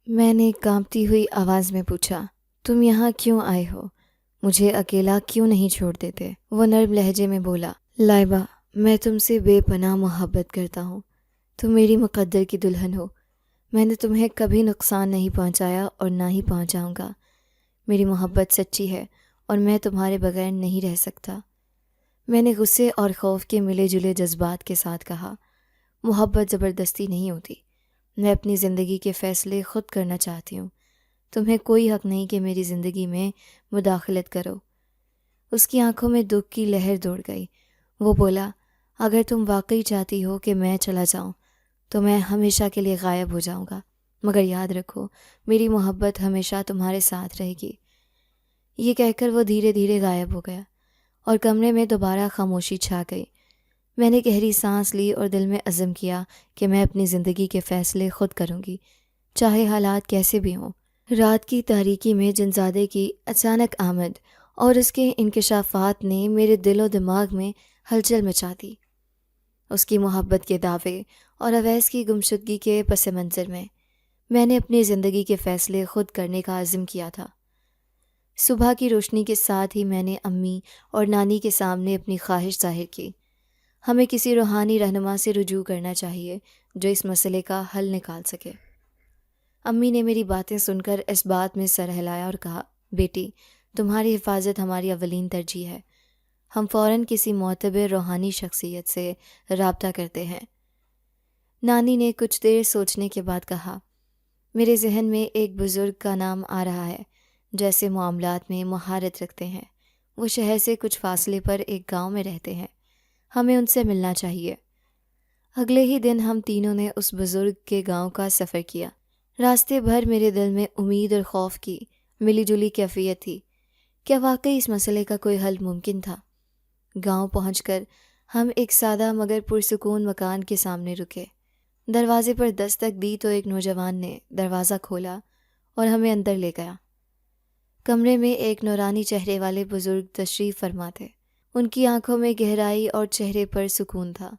میں نے کانپتی ہوئی آواز میں پوچھا، تم یہاں کیوں آئے ہو؟ مجھے اکیلا کیوں نہیں چھوڑ دیتے؟ وہ نرم لہجے میں بولا، لائبہ، میں تم سے بے پناہ محبت کرتا ہوں۔ تم میری مقدر کی دلہن ہو۔ میں نے تمہیں کبھی نقصان نہیں پہنچایا اور نہ ہی پہنچاؤں گا۔ میری محبت سچی ہے اور میں تمہارے بغیر نہیں رہ سکتا۔ میں نے غصے اور خوف کے ملے جلے جذبات کے ساتھ کہا، محبت زبردستی نہیں ہوتی۔ میں اپنی زندگی کے فیصلے خود کرنا چاہتی ہوں۔ تمہیں کوئی حق نہیں کہ میری زندگی میں مداخلت کرو۔ اس کی آنکھوں میں دکھ کی لہر دوڑ گئی۔ وہ بولا، اگر تم واقعی چاہتی ہو کہ میں چلا جاؤں تو میں ہمیشہ کے لیے غائب ہو جاؤں گا، مگر یاد رکھو میری محبت ہمیشہ تمہارے ساتھ رہے گی۔ یہ کہہ کر وہ دھیرے دھیرے غائب ہو گیا اور کمرے میں دوبارہ خاموشی چھا گئی۔ میں نے گہری سانس لی اور دل میں عزم کیا کہ میں اپنی زندگی کے فیصلے خود کروں گی، چاہے حالات کیسے بھی ہوں۔ رات کی تاریکی میں جنزادے کی اچانک آمد اور اس کے انکشافات نے میرے دل و دماغ میں ہلچل مچا دی۔ اس کی محبت کے دعوے اور اویس کی گمشدگی کے پس منظر میں نے اپنی زندگی کے فیصلے خود کرنے کا عزم کیا تھا۔ صبح کی روشنی کے ساتھ ہی میں نے امی اور نانی کے سامنے اپنی خواہش ظاہر کی۔ ہمیں کسی روحانی رہنما سے رجوع کرنا چاہیے جو اس مسئلے کا حل نکال سکے۔ امی نے میری باتیں سن کر اس بات میں سر ہلایا اور کہا، بیٹی، تمہاری حفاظت ہماری اولین ترجیح ہے۔ ہم فوراً کسی معتبر روحانی شخصیت سے رابطہ کرتے ہیں۔ نانی نے کچھ دیر سوچنے کے بعد کہا، میرے ذہن میں ایک بزرگ کا نام آ رہا ہے جیسے معاملات میں مہارت رکھتے ہیں۔ وہ شہر سے کچھ فاصلے پر ایک گاؤں میں رہتے ہیں۔ ہمیں ان سے ملنا چاہیے۔ اگلے ہی دن ہم تینوں نے اس بزرگ کے گاؤں کا سفر کیا۔ راستے بھر میرے دل میں امید اور خوف کی ملی جلی کیفیت تھی۔ کیا واقعی اس مسئلے کا کوئی حل ممکن تھا؟ گاؤں پہنچ کر ہم ایک سادہ مگر پرسکون مکان کے سامنے رکے۔ دروازے پر دستک دی تو ایک نوجوان نے دروازہ کھولا اور ہمیں اندر لے گیا۔ کمرے میں ایک نورانی چہرے والے بزرگ تشریف فرما تھے۔ ان کی آنکھوں میں گہرائی اور چہرے پر سکون تھا۔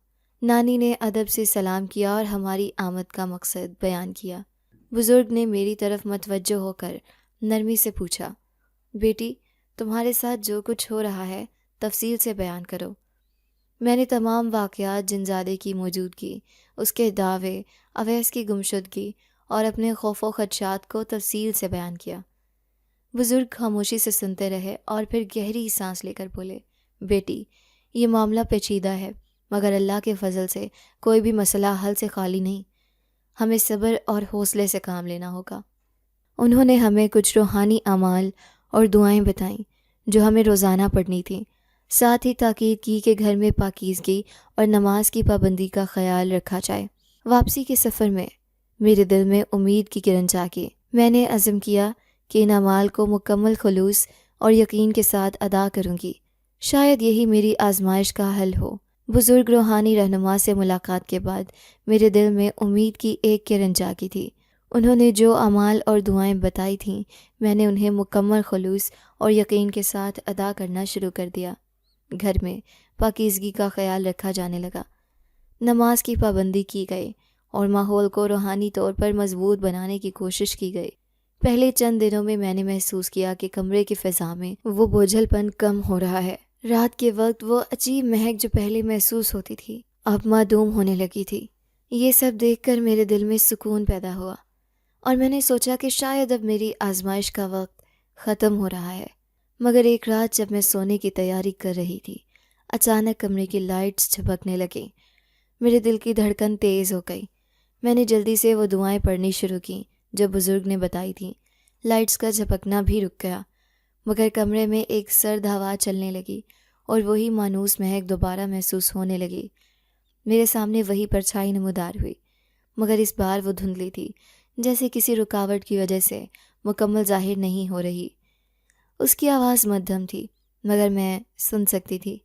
نانی نے ادب سے سلام کیا اور ہماری آمد کا مقصد بیان کیا۔ بزرگ نے میری طرف متوجہ ہو کر نرمی سے پوچھا، بیٹی، تمہارے ساتھ جو کچھ ہو رہا ہے تفصیل سے بیان کرو۔ میں نے تمام واقعات، جنزادے کی موجودگی، اس کے دعوے، اویس کی گمشدگی اور اپنے خوف و خدشات کو تفصیل سے بیان کیا۔ بزرگ خاموشی سے سنتے رہے اور پھر گہری سانس لے کر بولے، بیٹی، یہ معاملہ پیچیدہ ہے مگر اللہ کے فضل سے کوئی بھی مسئلہ حل سے خالی نہیں۔ ہمیں صبر اور حوصلے سے کام لینا ہوگا۔ انہوں نے ہمیں کچھ روحانی اعمال اور دعائیں بتائیں جو ہمیں روزانہ پڑھنی تھیں۔ ساتھ ہی تاکید کی کہ گھر میں پاکیزگی اور نماز کی پابندی کا خیال رکھا جائے۔ واپسی کے سفر میں میرے دل میں امید کی کرن جاگی۔ میں نے عزم کیا کہ ان اعمال کو مکمل خلوص اور یقین کے ساتھ ادا کروں گی۔ شاید یہی میری آزمائش کا حل ہو۔ بزرگ روحانی رہنما سے ملاقات کے بعد میرے دل میں امید کی ایک کرن جاگی تھی۔ انہوں نے جو اعمال اور دعائیں بتائی تھیں میں نے انہیں مکمل خلوص اور یقین کے ساتھ ادا کرنا شروع کر دیا۔ گھر میں پاکیزگی کا خیال رکھا جانے لگا، نماز کی پابندی کی گئی اور ماحول کو روحانی طور پر مضبوط بنانے کی کوشش کی گئی۔ پہلے چند دنوں میں نے محسوس کیا کہ کمرے کی فضا میں وہ بوجھل پن کم ہو رہا ہے۔ رات کے وقت وہ عجیب مہک جو پہلے محسوس ہوتی تھی اب معدوم ہونے لگی تھی۔ یہ سب دیکھ کر میرے دل میں سکون پیدا ہوا اور میں نے سوچا کہ شاید اب میری آزمائش کا وقت ختم ہو رہا ہے۔ مگر ایک رات جب میں سونے کی تیاری کر رہی تھی، اچانک کمرے کی لائٹس جھپکنے لگیں۔ میرے دل کی دھڑکن تیز ہو گئی۔ میں نے جلدی سے وہ دعائیں پڑھنی شروع کیں جو بزرگ نے بتائی تھیں۔ لائٹس کا جھپکنا بھی رک گیا، مگر کمرے میں ایک سرد ہوا چلنے لگی اور وہی مانوس مہک دوبارہ محسوس ہونے لگی۔ میرے سامنے وہی پرچھائی نمودار ہوئی، مگر اس بار وہ دھندلی تھی، جیسے کسی رکاوٹ کی وجہ سے مکمل ظاہر نہیں ہو رہی۔ اس کی آواز مدھم تھی مگر میں سن سکتی تھی،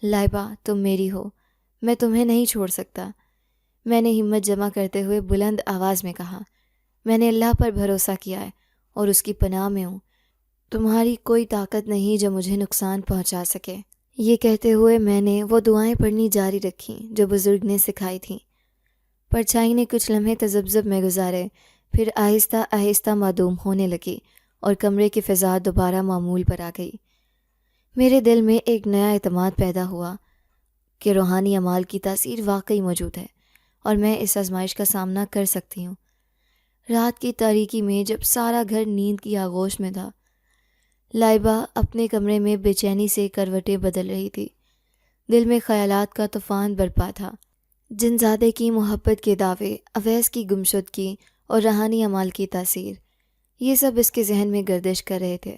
لائبہ، تم میری ہو، میں تمہیں نہیں چھوڑ سکتا۔ میں نے ہمت جمع کرتے ہوئے بلند آواز میں کہا، میں نے اللہ پر بھروسہ کیا ہے اور اس کی پناہ میں ہوں۔ تمہاری کوئی طاقت نہیں جو مجھے نقصان پہنچا سکے۔ یہ کہتے ہوئے میں نے وہ دعائیں پڑھنی جاری رکھیں جو بزرگ نے سکھائی تھیں۔ پرچھائی نے کچھ لمحے تذبذب میں گزارے، پھر آہستہ آہستہ معدوم ہونے لگی اور کمرے کی فضا دوبارہ معمول پر آ گئی۔ میرے دل میں ایک نیا اعتماد پیدا ہوا کہ روحانی اعمال کی تاثیر واقعی موجود ہے اور میں اس آزمائش کا سامنا کر سکتی ہوں۔ رات کی تاریکی میں جب سارا گھر نیند کی آغوش میں تھا، لائبہ اپنے کمرے میں بے چینی سے کروٹیں بدل رہی تھی۔ دل میں خیالات کا طوفان برپا تھا۔ جنزادے کی محبت کے دعوے، اویس کی گمشدگی اور روحانی اعمال کی تاثیر، یہ سب اس کے ذہن میں گردش کر رہے تھے۔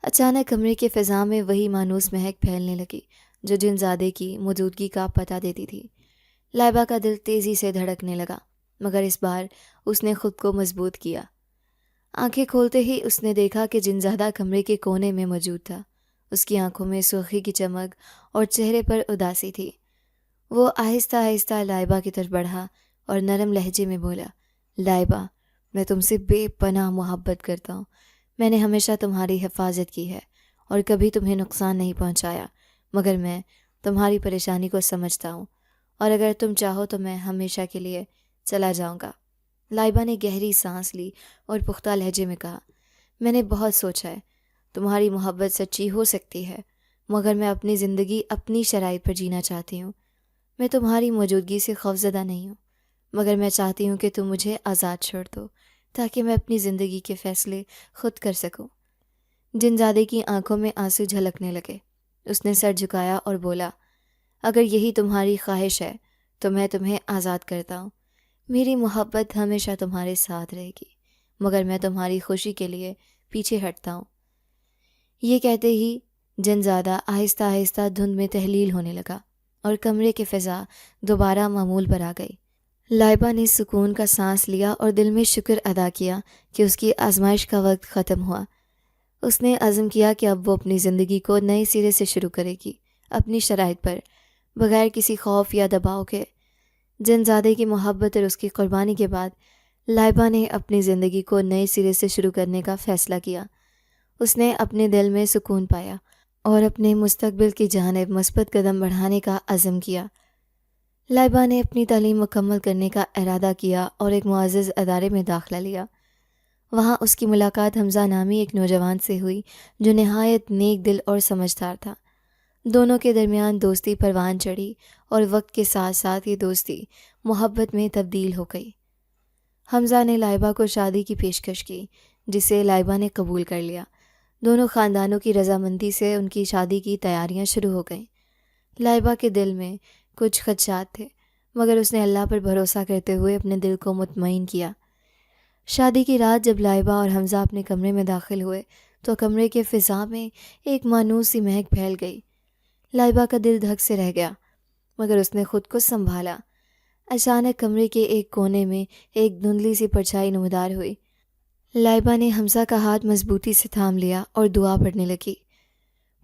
اچانک کمرے کے فضا میں وہی مانوس مہک پھیلنے لگی جو جنزادے کی موجودگی کا پتہ دیتی تھی۔ لائبہ کا دل تیزی سے دھڑکنے لگا، مگر اس بار اس نے خود کو مضبوط کیا۔ آنکھیں کھولتے ہی اس نے دیکھا کہ جنزادہ کمرے کے کونے میں موجود تھا۔ اس کی آنکھوں میں سرخی کی چمک اور چہرے پر اداسی تھی۔ وہ آہستہ آہستہ لائبہ کی طرف بڑھا اور نرم لہجے میں بولا، لائبہ، میں تم سے بے پناہ محبت کرتا ہوں۔ میں نے ہمیشہ تمہاری حفاظت کی ہے اور کبھی تمہیں نقصان نہیں پہنچایا، مگر میں تمہاری پریشانی کو سمجھتا ہوں اور اگر تم چاہو تو میں ہمیشہ کے لیے چلا جاؤں گا۔ لائبہ نے گہری سانس لی اور پختہ لہجے میں کہا، میں نے بہت سوچا ہے، تمہاری محبت سچی ہو سکتی ہے، مگر میں اپنی زندگی اپنی شرائط پر جینا چاہتی ہوں۔ میں تمہاری موجودگی سے خوفزدہ نہیں ہوں، مگر میں چاہتی ہوں کہ تم مجھے آزاد چھوڑ دو تاکہ میں اپنی زندگی کے فیصلے خود کر سکوں۔ جنزادے کی آنکھوں میں آنسو جھلکنے لگے۔ اس نے سر جھکایا اور بولا، اگر یہی تمہاری خواہش ہے تو میں تمہیں آزاد کرتا ہوں۔ میری محبت ہمیشہ تمہارے ساتھ رہے گی، مگر میں تمہاری خوشی کے لیے پیچھے ہٹتا ہوں۔ یہ کہتے ہی جنزادہ آہستہ آہستہ دھند میں تحلیل ہونے لگا اور کمرے کی فضا دوبارہ معمول پر آ گئی۔ لائبہ نے سکون کا سانس لیا اور دل میں شکر ادا کیا کہ اس کی آزمائش کا وقت ختم ہوا۔ اس نے عزم کیا کہ اب وہ اپنی زندگی کو نئے سرے سے شروع کرے گی، اپنی شرائط پر، بغیر کسی خوف یا دباؤ کے۔ جنزادے کی محبت اور اس کی قربانی کے بعد لائبہ نے اپنی زندگی کو نئے سرے سے شروع کرنے کا فیصلہ کیا۔ اس نے اپنے دل میں سکون پایا اور اپنے مستقبل کی جانب مثبت قدم بڑھانے کا عزم کیا۔ لائبہ نے اپنی تعلیم مکمل کرنے کا ارادہ کیا اور ایک معزز ادارے میں داخلہ لیا۔ وہاں اس کی ملاقات حمزہ نامی ایک نوجوان سے ہوئی جو نہایت نیک دل اور سمجھدار تھا۔ دونوں کے درمیان دوستی پروان چڑھی اور وقت کے ساتھ ساتھ یہ دوستی محبت میں تبدیل ہو گئی۔ حمزہ نے لائبہ کو شادی کی پیشکش کی، جسے لائبہ نے قبول کر لیا۔ دونوں خاندانوں کی رضامندی سے ان کی شادی کی تیاریاں شروع ہو گئیں۔ لائبہ کے دل میں کچھ خدشات تھے، مگر اس نے اللہ پر بھروسہ کرتے ہوئے اپنے دل کو مطمئن کیا۔ شادی کی رات جب لائبہ اور حمزہ اپنے کمرے میں داخل ہوئے تو کمرے کے فضا میں ایک مانوس سی مہک پھیل گئی۔ لائبہ کا دل دھک سے رہ گیا، مگر اس نے خود کو سنبھالا۔ اچانک کمرے کے ایک کونے میں ایک دھندلی سی پرچھائی نمودار ہوئی۔ لائبہ نے حمزہ کا ہاتھ مضبوطی سے تھام لیا اور دعا پڑھنے لگی۔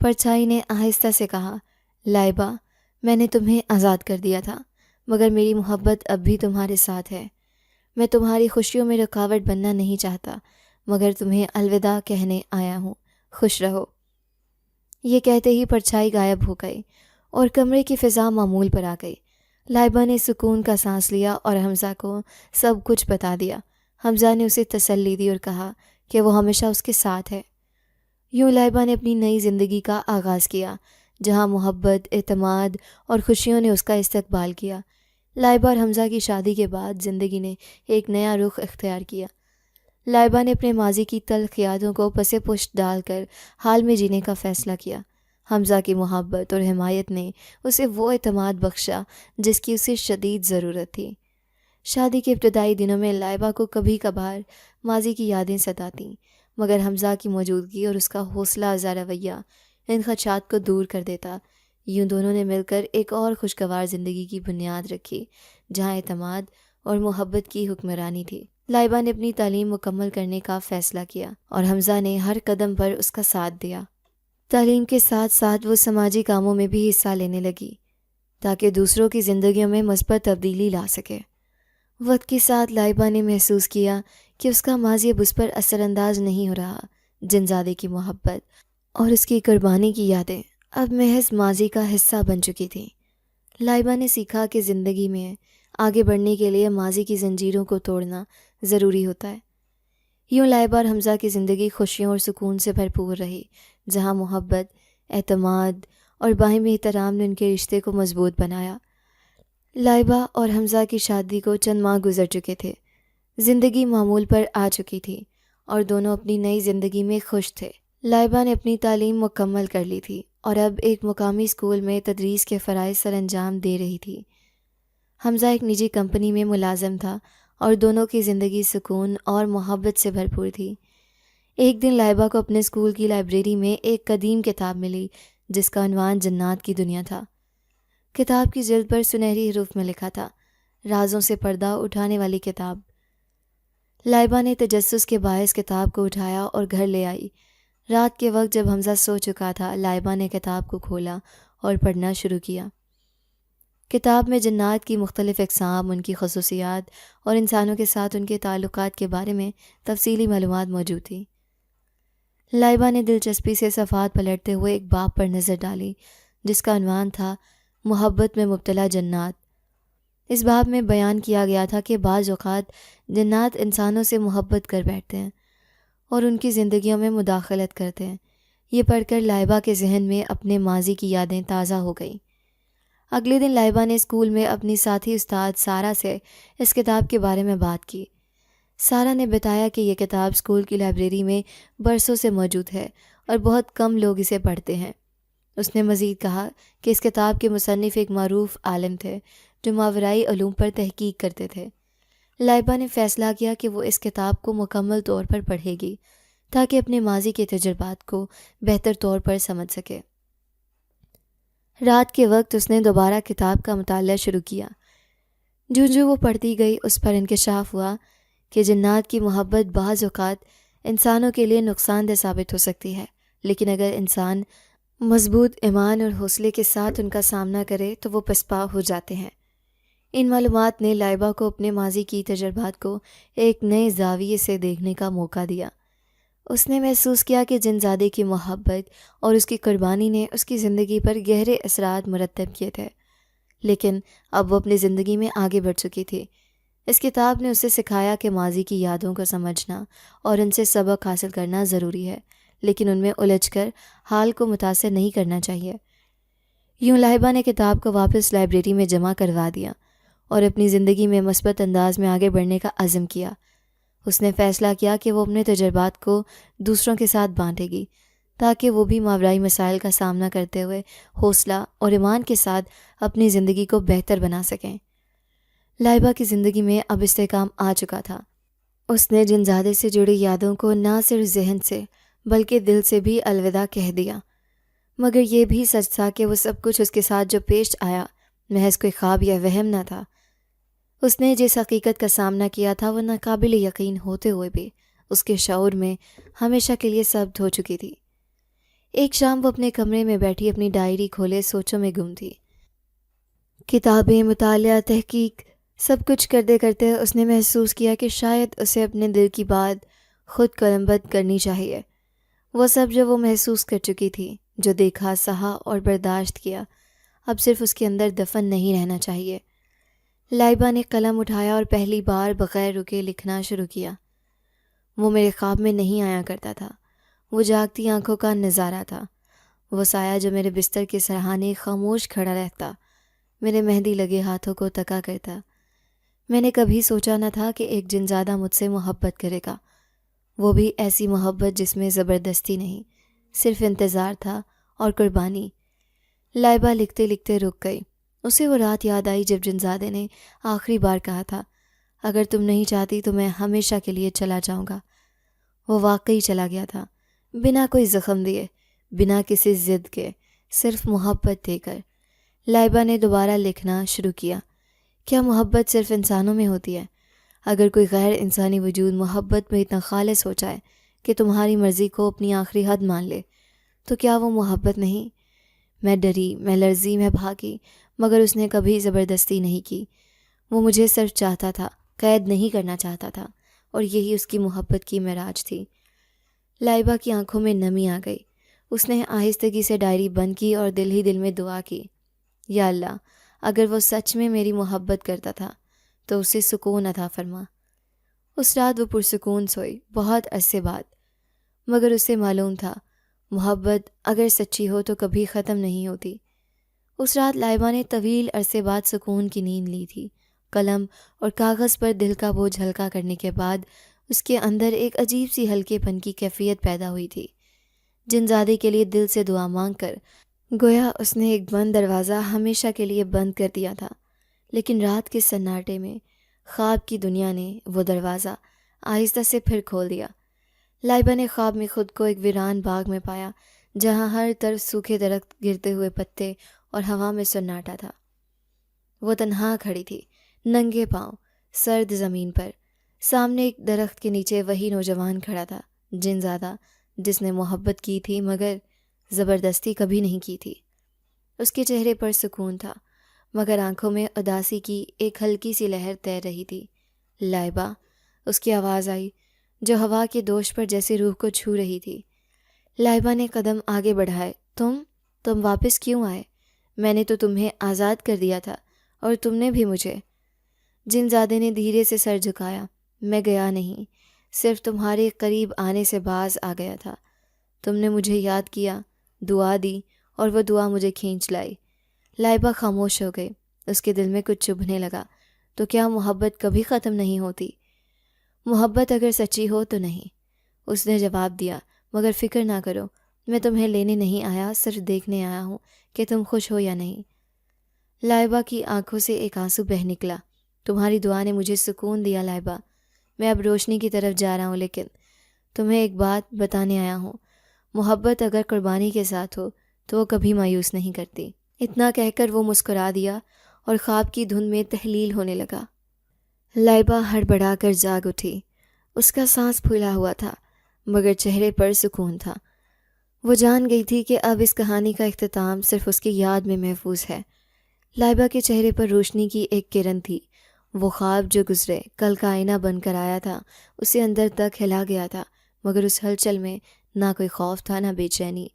پرچھائی نے آہستہ سے کہا، لائبہ، میں نے تمہیں آزاد کر دیا تھا، مگر میری محبت اب بھی تمہارے ساتھ ہے۔ میں تمہاری خوشیوں میں رکاوٹ بننا نہیں چاہتا، مگر تمہیں الوداع کہنے آیا ہوں۔ خوش رہو۔ یہ کہتے ہی پرچھائی غائب ہو گئی اور کمرے کی فضا معمول پر آ گئی۔ لائبہ نے سکون کا سانس لیا اور حمزہ کو سب کچھ بتا دیا۔ حمزہ نے اسے تسلی دی اور کہا کہ وہ ہمیشہ اس کے ساتھ ہے۔ یوں لائبہ نے اپنی نئی زندگی کا آغاز کیا، جہاں محبت، اعتماد اور خوشیوں نے اس کا استقبال کیا۔ لائبہ اور حمزہ کی شادی کے بعد زندگی نے ایک نیا رخ اختیار کیا۔ لائبہ نے اپنے ماضی کی تلخ یادوں کو پس پشت ڈال کر حال میں جینے کا فیصلہ کیا۔ حمزہ کی محبت اور حمایت نے اسے وہ اعتماد بخشا جس کی اسے شدید ضرورت تھی۔ شادی کے ابتدائی دنوں میں لائبہ کو کبھی کبھار ماضی کی یادیں ستاتیں، مگر حمزہ کی موجودگی اور اس کا حوصلہ افزا رویہ ان خدشات کو دور کر دیتا۔ یوں دونوں نے مل کر ایک اور خوشگوار زندگی کی بنیاد رکھی، جہاں اعتماد اور محبت کی حکمرانی تھی۔ لائبہ نے اپنی تعلیم مکمل کرنے کا فیصلہ کیا اور حمزہ نے ہر قدم پر اس کا ساتھ دیا۔ تعلیم کے ساتھ ساتھ وہ سماجی کاموں میں بھی حصہ لینے لگی۔ تاکہ دوسروں کی زندگیوں میں مثبت تبدیلی لا سکے۔ وقت کے ساتھ لائبہ نے محسوس کیا کہ اس کا ماضی اب اس پر اثر انداز نہیں ہو رہا۔ جنزادے کی محبت اور اس کی قربانی کی یادیں اب محض ماضی کا حصہ بن چکی تھیں۔ لائبہ نے سیکھا کہ زندگی میں آگے بڑھنے کے لیے ماضی کی زنجیروں کو توڑنا ضروری ہوتا ہے۔ یوں لائبہ اور حمزہ کی زندگی خوشیوں اور سکون سے بھرپور رہی، جہاں محبت، اعتماد اور باہمی احترام نے ان کے رشتے کو مضبوط بنایا۔ لائبہ اور حمزہ کی شادی کو چند ماہ گزر چکے تھے۔ زندگی معمول پر آ چکی تھی اور دونوں اپنی نئی زندگی میں خوش تھے۔ لائبہ نے اپنی تعلیم مکمل کر لی تھی اور اب ایک مقامی اسکول میں تدریس کے فرائض سر انجام دے رہی تھی۔ حمزہ ایک نجی کمپنی میں ملازم تھا اور دونوں کی زندگی سکون اور محبت سے بھرپور تھی۔ ایک دن لائبہ کو اپنے اسکول کی لائبریری میں ایک قدیم کتاب ملی جس کا عنوان جنات کی دنیا تھا۔ کتاب کی جلد پر سنہری حروف میں لکھا تھا، رازوں سے پردہ اٹھانے والی کتاب۔ لائبہ نے تجسس کے باعث کتاب کو اٹھایا اور گھر لے آئی۔ رات کے وقت جب حمزہ سو چکا تھا، لائبہ نے کتاب کو کھولا اور پڑھنا شروع کیا۔ کتاب میں جنات کی مختلف اقسام، ان کی خصوصیات اور انسانوں کے ساتھ ان کے تعلقات کے بارے میں تفصیلی معلومات موجود تھی۔ لائبہ نے دلچسپی سے صفحات پلٹتے ہوئے ایک باب پر نظر ڈالی جس کا عنوان تھا محبت میں مبتلا جنات۔ اس باب میں بیان کیا گیا تھا کہ بعض اوقات جنات انسانوں سے محبت کر بیٹھتے ہیں اور ان کی زندگیوں میں مداخلت کرتے ہیں۔ یہ پڑھ کر لائبہ کے ذہن میں اپنے ماضی کی یادیں تازہ ہو گئیں۔ اگلے دن لائبہ نے اسکول میں اپنی ساتھی استاد سارہ سے اس کتاب کے بارے میں بات کی۔ سارہ نے بتایا کہ یہ کتاب اسکول کی لائبریری میں برسوں سے موجود ہے اور بہت کم لوگ اسے پڑھتے ہیں۔ اس نے مزید کہا کہ اس کتاب کے مصنف ایک معروف عالم تھے جو ماورائی علوم پر تحقیق کرتے تھے۔ لائبہ نے فیصلہ کیا کہ وہ اس کتاب کو مکمل طور پر پڑھے گی تاکہ اپنے ماضی کے تجربات کو بہتر طور پر سمجھ سکے۔ رات کے وقت اس نے دوبارہ کتاب کا مطالعہ شروع کیا۔ جو وہ پڑھتی گئی اس پر انکشاف ہوا کہ جنات کی محبت بعض اوقات انسانوں کے لیے نقصان دہ ثابت ہو سکتی ہے، لیکن اگر انسان مضبوط ایمان اور حوصلے کے ساتھ ان کا سامنا کرے تو وہ پسپا ہو جاتے ہیں۔ ان معلومات نے لائبہ کو اپنے ماضی کی تجربات کو ایک نئے زاویے سے دیکھنے کا موقع دیا۔ اس نے محسوس کیا کہ جنزادے کی محبت اور اس کی قربانی نے اس کی زندگی پر گہرے اثرات مرتب کیے تھے، لیکن اب وہ اپنی زندگی میں آگے بڑھ چکی تھی۔ اس کتاب نے اسے سکھایا کہ ماضی کی یادوں کو سمجھنا اور ان سے سبق حاصل کرنا ضروری ہے، لیکن ان میں الجھ کر حال کو متاثر نہیں کرنا چاہیے۔ یوں لائبہ نے کتاب کو واپس لائبریری میں جمع کروا دیا اور اپنی زندگی میں مثبت انداز میں آگے بڑھنے کا عزم کیا۔ اس نے فیصلہ کیا کہ وہ اپنے تجربات کو دوسروں کے ساتھ بانٹے گی تاکہ وہ بھی ماورائی مسائل کا سامنا کرتے ہوئے حوصلہ اور ایمان کے ساتھ اپنی زندگی کو بہتر بنا سکیں۔ لائبہ کی زندگی میں اب استحکام آ چکا تھا۔ اس نے جنزادے سے جڑی یادوں کو نہ صرف ذہن سے بلکہ دل سے بھی الوداع کہہ دیا، مگر یہ بھی سچ تھا کہ وہ سب کچھ اس کے ساتھ جو پیش آیا محض کوئی خواب یا وہم نہ تھا۔ اس نے جس حقیقت کا سامنا کیا تھا وہ ناقابل یقین ہوتے ہوئے بھی اس کے شعور میں ہمیشہ کے لیے ثبت ہو چکی تھی۔ ایک شام وہ اپنے کمرے میں بیٹھی اپنی ڈائری کھولے سوچوں میں گم تھی۔ کتابیں، مطالعہ، تحقیق، سب کچھ کرتے کرتے اس نے محسوس کیا کہ شاید اسے اپنے دل کی بات خود قلم بند کرنی چاہیے۔ وہ سب جو وہ محسوس کر چکی تھی، جو دیکھا، سہا اور برداشت کیا، اب صرف اس کے اندر دفن نہیں رہنا چاہیے۔ لائبہ نے قلم اٹھایا اور پہلی بار بغیر رکے لکھنا شروع کیا۔ وہ میرے خواب میں نہیں آیا کرتا تھا، وہ جاگتی آنکھوں کا نظارہ تھا، وہ سایہ جو میرے بستر کے سرہانے خاموش کھڑا رہتا، میرے مہندی لگے ہاتھوں کو تکا کرتا۔ میں نے کبھی سوچا نہ تھا کہ ایک جنزادہ مجھ سے محبت کرے گا، وہ بھی ایسی محبت جس میں زبردستی نہیں، صرف انتظار تھا اور قربانی۔ لائبہ لکھتے لکھتے رک گئی۔ اسے وہ رات یاد آئی جب جنزادے نے آخری بار کہا تھا، اگر تم نہیں چاہتی تو میں ہمیشہ کے لیے چلا جاؤں گا۔ وہ واقعی چلا گیا تھا، بنا کوئی زخم دیے، بنا کسی ضد کے، صرف محبت دے کر۔ لائبہ نے دوبارہ لکھنا شروع کیا۔ کیا محبت صرف انسانوں میں ہوتی ہے؟ اگر کوئی غیر انسانی وجود محبت میں اتنا خالص ہو جائے کہ تمہاری مرضی کو اپنی آخری حد مان لے، تو کیا وہ محبت نہیں؟ میں ڈری، میں لرزی، میں بھاگی، مگر اس نے کبھی زبردستی نہیں کی۔ وہ مجھے صرف چاہتا تھا، قید نہیں کرنا چاہتا تھا، اور یہی اس کی محبت کی معراج تھی۔ لائبہ کی آنکھوں میں نمی آ گئی۔ اس نے آہستگی سے ڈائری بند کی اور دل ہی دل میں دعا کی، یا اللہ، اگر وہ سچ میں میری محبت کرتا تھا تو اسے سکون عطا فرما۔ اس رات وہ پرسکون سوئی، بہت عرصے بعد، مگر اسے معلوم تھا محبت اگر سچی ہو تو کبھی ختم نہیں ہوتی۔ اس رات لائبہ نے طویل عرصے بعد سکون کی نیند لی تھی۔ قلم اور کاغذ پر دل کا بوجھ ہلکا کرنے کے بعد اس کے اندر ایک عجیب سی ہلکے پن کی کیفیت پیدا ہوئی تھی۔ جنزادے کے لیے دل سے دعا مانگ کر گویا اس نے ایک بند دروازہ ہمیشہ کے لیے بند کر دیا تھا، لیکن رات کے سناٹے میں خواب کی دنیا نے وہ دروازہ آہستہ سے پھر کھول دیا۔ لائبہ نے خواب میں خود کو ایک ویران باغ میں پایا جہاں ہر طرف سوکھے درخت، گرتے ہوئے پتے اور ہوا میں سناٹا تھا۔ وہ تنہا کھڑی تھی، ننگے پاؤں، سرد زمین پر۔ سامنے ایک درخت کے نیچے وہی نوجوان کھڑا تھا، جنزادہ، جس نے محبت کی تھی مگر زبردستی کبھی نہیں کی تھی۔ اس کے چہرے پر سکون تھا، مگر آنکھوں میں اداسی کی ایک ہلکی سی لہر تیر رہی تھی۔ لائبہ، اس کی آواز آئی جو ہوا کے دوش پر جیسے روح کو چھو رہی تھی۔ لائبہ نے قدم آگے بڑھائے۔ تم واپس کیوں آئے؟ میں نے تو تمہیں آزاد کر دیا تھا، اور تم نے بھی مجھے۔ جنزادے نے دھیرے سے سر جھکایا۔ میں گیا نہیں، صرف تمہارے قریب آنے سے باز آ گیا تھا۔ تم نے مجھے یاد کیا، دعا دی، اور وہ دعا مجھے کھینچ لائی۔ لائبہ خاموش ہو گئی۔ اس کے دل میں کچھ چبھنے لگا۔ تو کیا محبت کبھی ختم نہیں ہوتی؟ محبت اگر سچی ہو تو نہیں، اس نے جواب دیا، مگر فکر نہ کرو، میں تمہیں لینے نہیں آیا، صرف دیکھنے آیا ہوں کہ تم خوش ہو یا نہیں۔ لائبہ کی آنکھوں سے ایک آنسو بہہ نکلا۔ تمہاری دعا نے مجھے سکون دیا لائبہ، میں اب روشنی کی طرف جا رہا ہوں، لیکن تمہیں ایک بات بتانے آیا ہوں، محبت اگر قربانی کے ساتھ ہو تو وہ کبھی مایوس نہیں کرتی۔ اتنا کہہ کر وہ مسکرا دیا اور خواب کی دھن میں تحلیل ہونے لگا۔ لائبہ ہڑبڑا کر جاگ اٹھی۔ اس کا سانس پھولا ہوا تھا، مگر چہرے پر سکون تھا۔ وہ جان گئی تھی کہ اب اس کہانی کا اختتام صرف اس کی یاد میں محفوظ ہے۔ لائبہ کے چہرے پر روشنی کی ایک کرن تھی۔ وہ خواب جو گزرے کل کا آئینہ بن کر آیا تھا، اسے اندر تک ہلا گیا تھا، مگر اس ہلچل میں نہ کوئی خوف تھا، نہ بے چینی،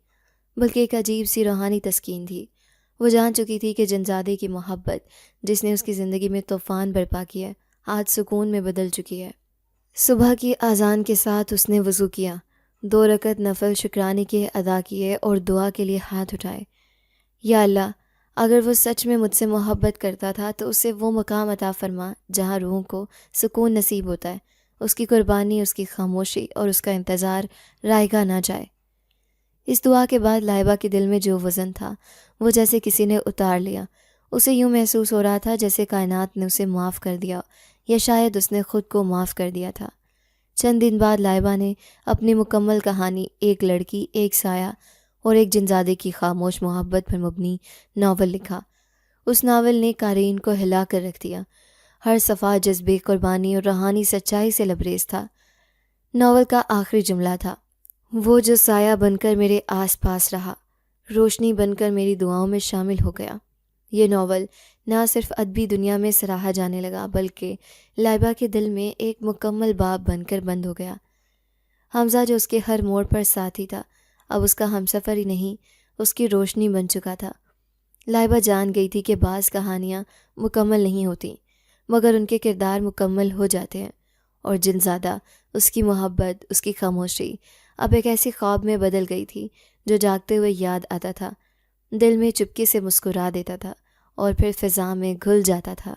بلکہ ایک عجیب سی روحانی تسکین تھی۔ وہ جان چکی تھی کہ جنزادے کی محبت، جس نے اس کی زندگی میں طوفان برپا کیا ہے، آج سکون میں بدل چکی ہے۔ صبح کی اذان کے ساتھ اس نے وضو کیا، 2 رکعت نفل شکرانے کے ادا کیے اور دعا کے لیے ہاتھ اٹھائے۔ یا اللہ، اگر وہ سچ میں مجھ سے محبت کرتا تھا تو اسے وہ مقام عطا فرما جہاں روح کو سکون نصیب ہوتا ہے۔ اس کی قربانی، اس کی خاموشی اور اس کا انتظار رائگاں نہ جائے۔ اس دعا کے بعد لائبہ کے دل میں جو وزن تھا وہ جیسے کسی نے اتار لیا۔ اسے یوں محسوس ہو رہا تھا جیسے کائنات نے اسے معاف کر دیا، یا شاید اس نے خود کو معاف کر دیا تھا۔ چند دن بعد لائبہ نے اپنی مکمل کہانی، ایک لڑکی، ایک سایہ اور ایک جنزادے کی خاموش محبت پر مبنی ناول لکھا۔ اس ناول نے قارئین کو ہلا کر رکھ دیا۔ ہر صفحہ جذبے، قربانی اور روحانی سچائی سے لبریز تھا۔ ناول کا آخری جملہ تھا، وہ جو سایہ بن کر میرے آس پاس رہا، روشنی بن کر میری دعاؤں میں شامل ہو گیا۔ یہ ناول نہ صرف ادبی دنیا میں سراہا جانے لگا، بلکہ لائبہ کے دل میں ایک مکمل باب بن کر بند ہو گیا۔ حمزہ جو اس کے ہر موڑ پر ساتھی تھا، اب اس کا ہمسفر ہی نہیں، اس کی روشنی بن چکا تھا۔ لائبہ جان گئی تھی کہ بعض کہانیاں مکمل نہیں ہوتیں، مگر ان کے کردار مکمل ہو جاتے ہیں، اور جنزادہ، اس کی محبت، اس کی خاموشی اب ایک ایسی خواب میں بدل گئی تھی جو جاگتے ہوئے یاد آتا تھا، دل میں چپکے سے مسکرا دیتا تھا اور پھر فضا میں گھل جاتا تھا۔